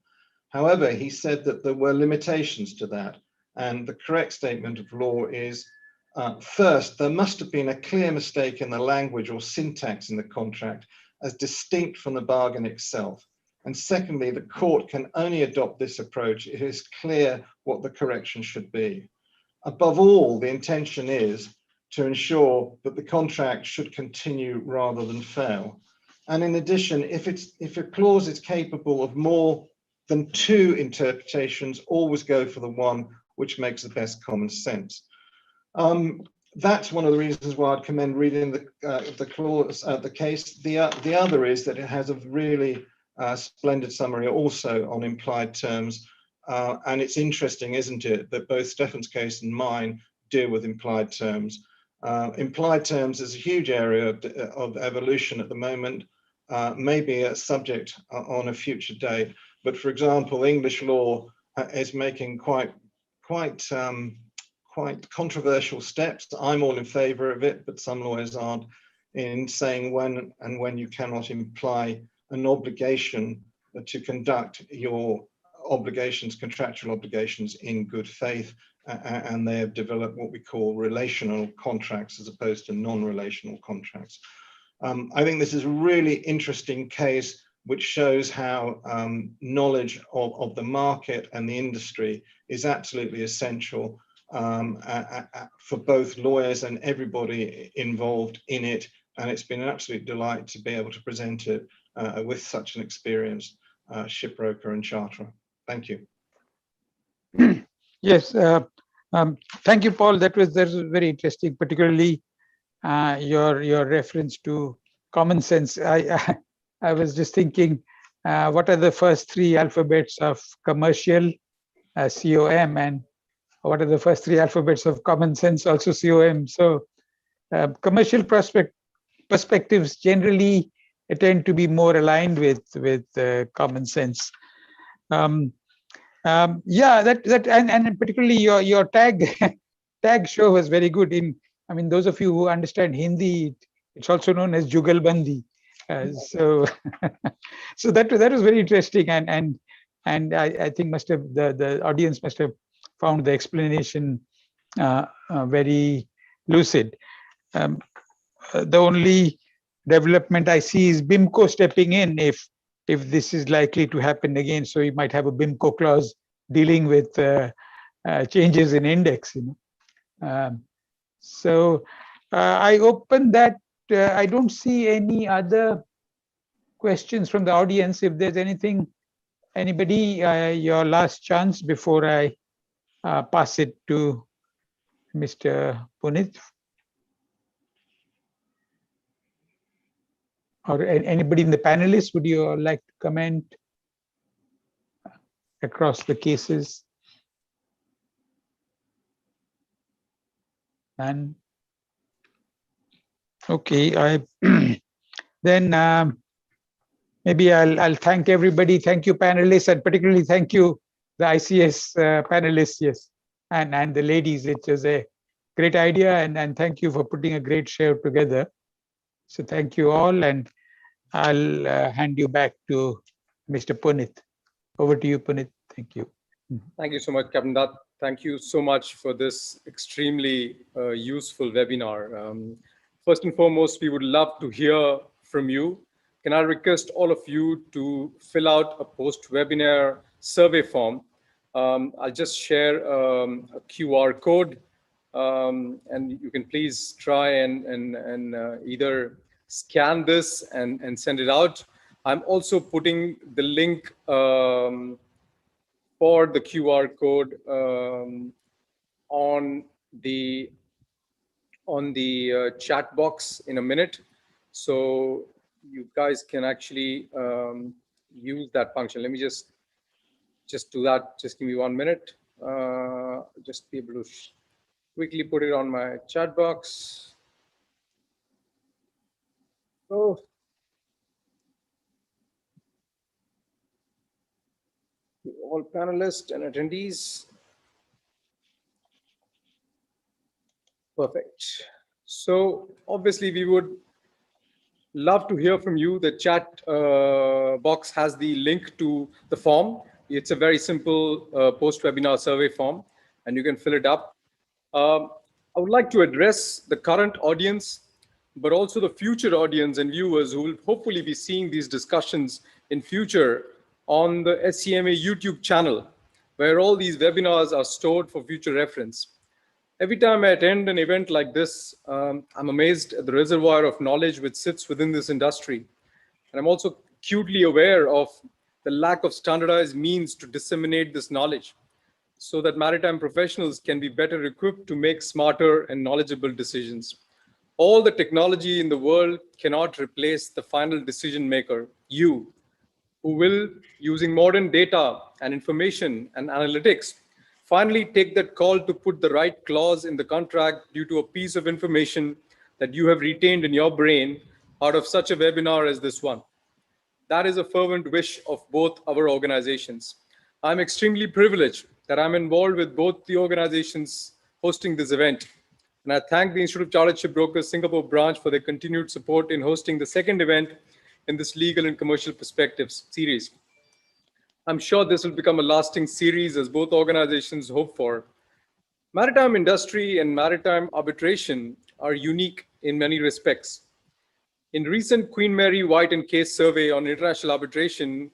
However, he said that there were limitations to that, and the correct statement of law is, first, there must have been a clear mistake in the language or syntax in the contract as distinct from the bargain itself. And secondly, the court can only adopt this approach if it is clear what the correction should be. Above all, the intention is to ensure that the contract should continue rather than fail. And in addition, if a clause is capable of more than two interpretations, always go for the one which makes the best common sense. That's one of the reasons why I'd commend reading the clause, the case. The other is that it has a really splendid summary also on implied terms. And it's interesting, isn't it, that both Stefan's case and mine deal with implied terms. Implied terms is a huge area of evolution at the moment, maybe a subject on a future date. But for example, English law is making quite controversial steps. I'm all in favor of it, but some lawyers aren't, in saying when you cannot imply an obligation to conduct your obligations, contractual obligations, in good faith, and they have developed what we call relational contracts as opposed to non-relational contracts. I think this is a really interesting case which shows how knowledge of the market and the industry is absolutely essential for both lawyers and everybody involved in it. And it's been an absolute delight to be able to present it with such an experienced shipbroker and charterer. Thank you. Yes, thank you, Paul. That was very interesting, particularly your reference to common sense. I was just thinking, what are the first three alphabets of commercial, COM, and what are the first three alphabets of common sense, also COM? So commercial perspectives generally tend to be more aligned with common sense. Yeah, and particularly your tag show was very good. I mean, those of you who understand Hindi, it's also known as Jugalbandi. So that was very interesting, and I think the audience must have found the explanation very lucid. The only development I see is BIMCO stepping in if this is likely to happen again. So you might have a BIMCO clause dealing with changes in index. So I open that. I don't see any other questions from the audience. If there's anybody, your last chance before I pass it to Mr. Punit. Or anybody in the panelists, would you like to comment across the cases? None. Okay, then maybe I'll thank everybody. Thank you, panelists, and particularly thank you, the ICS panelists, yes, and the ladies. It was a great idea, and thank you for putting a great show together. So thank you all, and I'll hand you back to Mr. Punit. Over to you, Punit. Thank you. Thank you so much, Captain Dutt. Thank you so much for this extremely useful webinar. First and foremost, we would love to hear from you. Can I request all of you to fill out a post-webinar survey form? I'll just share a QR code, and you can please try and either scan this and send it out. I'm also putting the link for the QR code on the chat box in a minute, so you guys can actually use that function. Let me just do that. Just give me 1 minute. Just be able to quickly put it on my chat box. Oh. All panelists and attendees. Perfect. So obviously we would love to hear from you. The chat box has the link to the form. It's a very simple post-webinar survey form, and you can fill it up. I would like to address the current audience, but also the future audience and viewers who will hopefully be seeing these discussions in future on the SCMA YouTube channel, where all these webinars are stored for future reference. Every time I attend an event like this, I'm amazed at the reservoir of knowledge which sits within this industry. And I'm also acutely aware of the lack of standardized means to disseminate this knowledge so that maritime professionals can be better equipped to make smarter and knowledgeable decisions. All the technology in the world cannot replace the final decision maker, you, who will, using modern data and information and analytics, finally take that call to put the right clause in the contract due to a piece of information that you have retained in your brain out of such a webinar as this one. That is a fervent wish of both our organizations. I'm extremely privileged that I'm involved with both the organizations hosting this event. And I thank the Institute of Chartered Shipbrokers Singapore branch for their continued support in hosting the second event in this legal and commercial perspectives series. I'm sure this will become a lasting series as both organizations hope for. Maritime industry and maritime arbitration are unique in many respects. In recent Queen Mary White and Case survey on international arbitration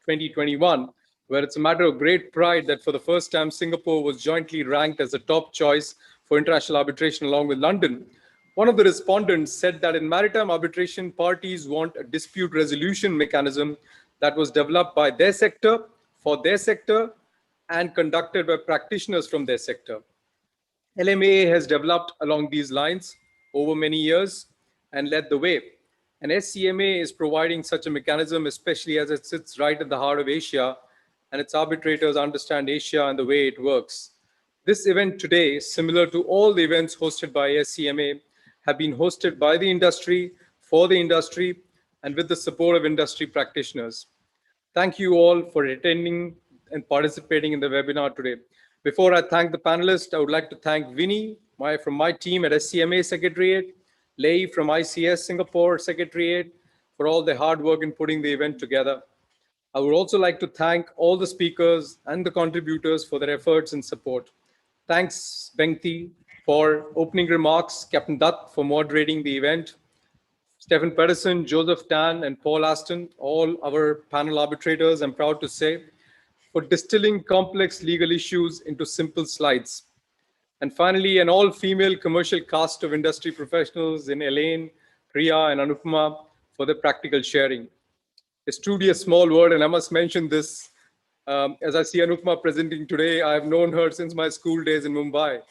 2021, where it's a matter of great pride that for the first time Singapore was jointly ranked as a top choice for international arbitration along with London, one of the respondents said that in maritime arbitration, parties want a dispute resolution mechanism that was developed by their sector, for their sector, and conducted by practitioners from their sector. LMA has developed along these lines over many years and led the way. And SCMA is providing such a mechanism, especially as it sits right at the heart of Asia, and its arbitrators understand Asia and the way it works. This event today, similar to all the events hosted by SCMA, have been hosted by the industry, for the industry, and with the support of industry practitioners. Thank you all for attending and participating in the webinar today. Before I thank the panelists, I would like to thank Vinny from my team at SCMA Secretariat, Lei from ICS Singapore Secretariat for all the hard work in putting the event together. I would also like to thank all the speakers and the contributors for their efforts and support. Thanks, Bengti, for opening remarks, Captain Dutt for moderating the event, Stephen Pedersen, Joseph Tan, and Paul Ashton, all our panel arbitrators, I'm proud to say, for distilling complex legal issues into simple slides. And finally, an all-female commercial cast of industry professionals in Elaine, Priya, and Anupama for the practical sharing. It's truly a small world, and I must mention this. As I see Anupma presenting today, I've known her since my school days in Mumbai.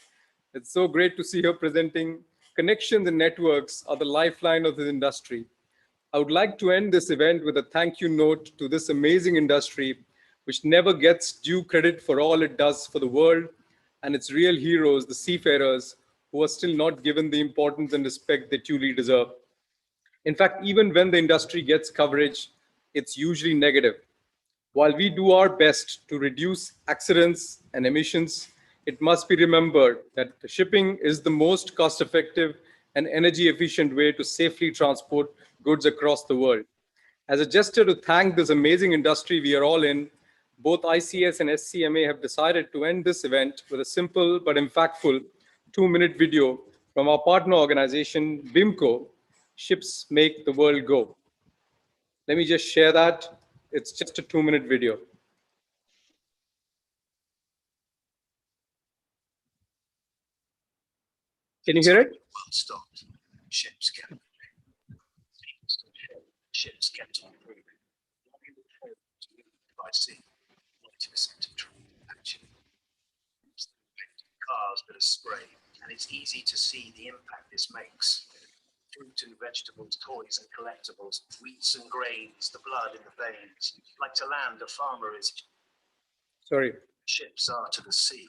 It's so great to see her presenting. Connections and networks are the lifeline of this industry. I would like to end this event with a thank you note to this amazing industry, which never gets due credit for all it does for the world, and its real heroes, the seafarers, who are still not given the importance and respect they truly deserve. In fact, even when the industry gets coverage, it's usually negative. While we do our best to reduce accidents and emissions, it must be remembered that shipping is the most cost-effective and energy-efficient way to safely transport goods across the world. As a gesture to thank this amazing industry we are all in, both ICS and SCMA have decided to end this event with a simple but impactful 2-minute video from our partner organization, BIMCO, Ships Make the World Go. Let me just share that. It's just a 2-minute video. Can you hear it? World stopped. Ships kept moving. Ships kept on moving. By sea, 90% of trade actually. Cars that are sprayed, and it's easy to see the impact this makes. Fruit and vegetables, toys and collectibles, wheats and grains, the blood in the veins. Like to land, a farmer is. Sorry. Ships are to the sea,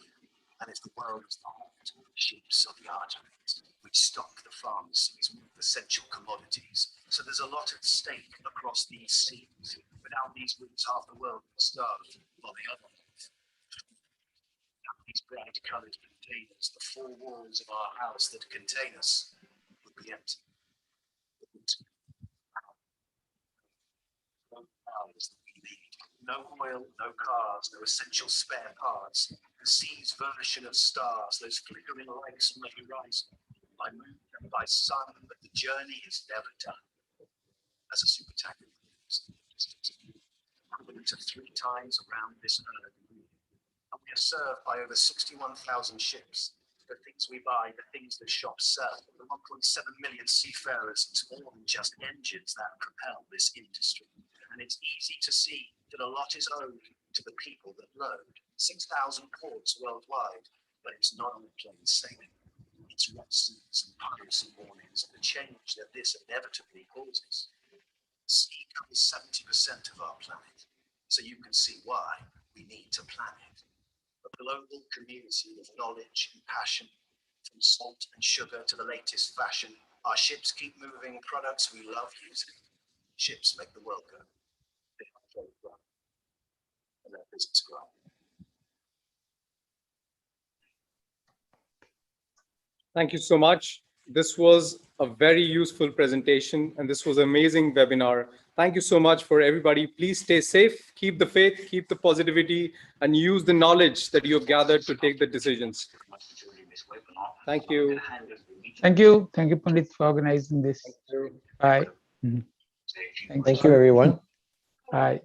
and if the world is the heart, ships are the arteries, which stock the pharmacies with essential commodities. So there's a lot at stake across these seas. Without these routes, half the world would starve, while the other half. Without these bright-coloured containers, the four walls of our house that contain us would be empty. No powers that we need. No oil, no cars, no essential spare parts. The sea's version of stars, those flickering lights on the horizon. By moon and by sun, but the journey is never done. As a super tanker, equivalent to 3 times around this earth. And we are served by over 61,000 ships. The things we buy, the things that shops sell, the 1.7 million seafarers, it's more than just engines that propel this industry. And it's easy to see that a lot is owed to the people that load. 6,000 ports worldwide, but it's not on plain sailing. It's red seas and piracy warnings and the change that this inevitably causes. The sea covers 70% of our planet, so you can see why we need to plan it. A global community of knowledge and passion, from salt and sugar to the latest fashion. Our ships keep moving products we love using. Ships make the world go. They are very grow, and their business grow. Thank you so much. This was a very useful presentation, and this was an amazing webinar. Thank you so much for everybody. Please stay safe, keep the faith, keep the positivity, and use the knowledge that you have gathered to take the decisions. Thank you. Thank you. Thank you, Pandit, for organizing this. Bye. Thank you, everyone. Bye.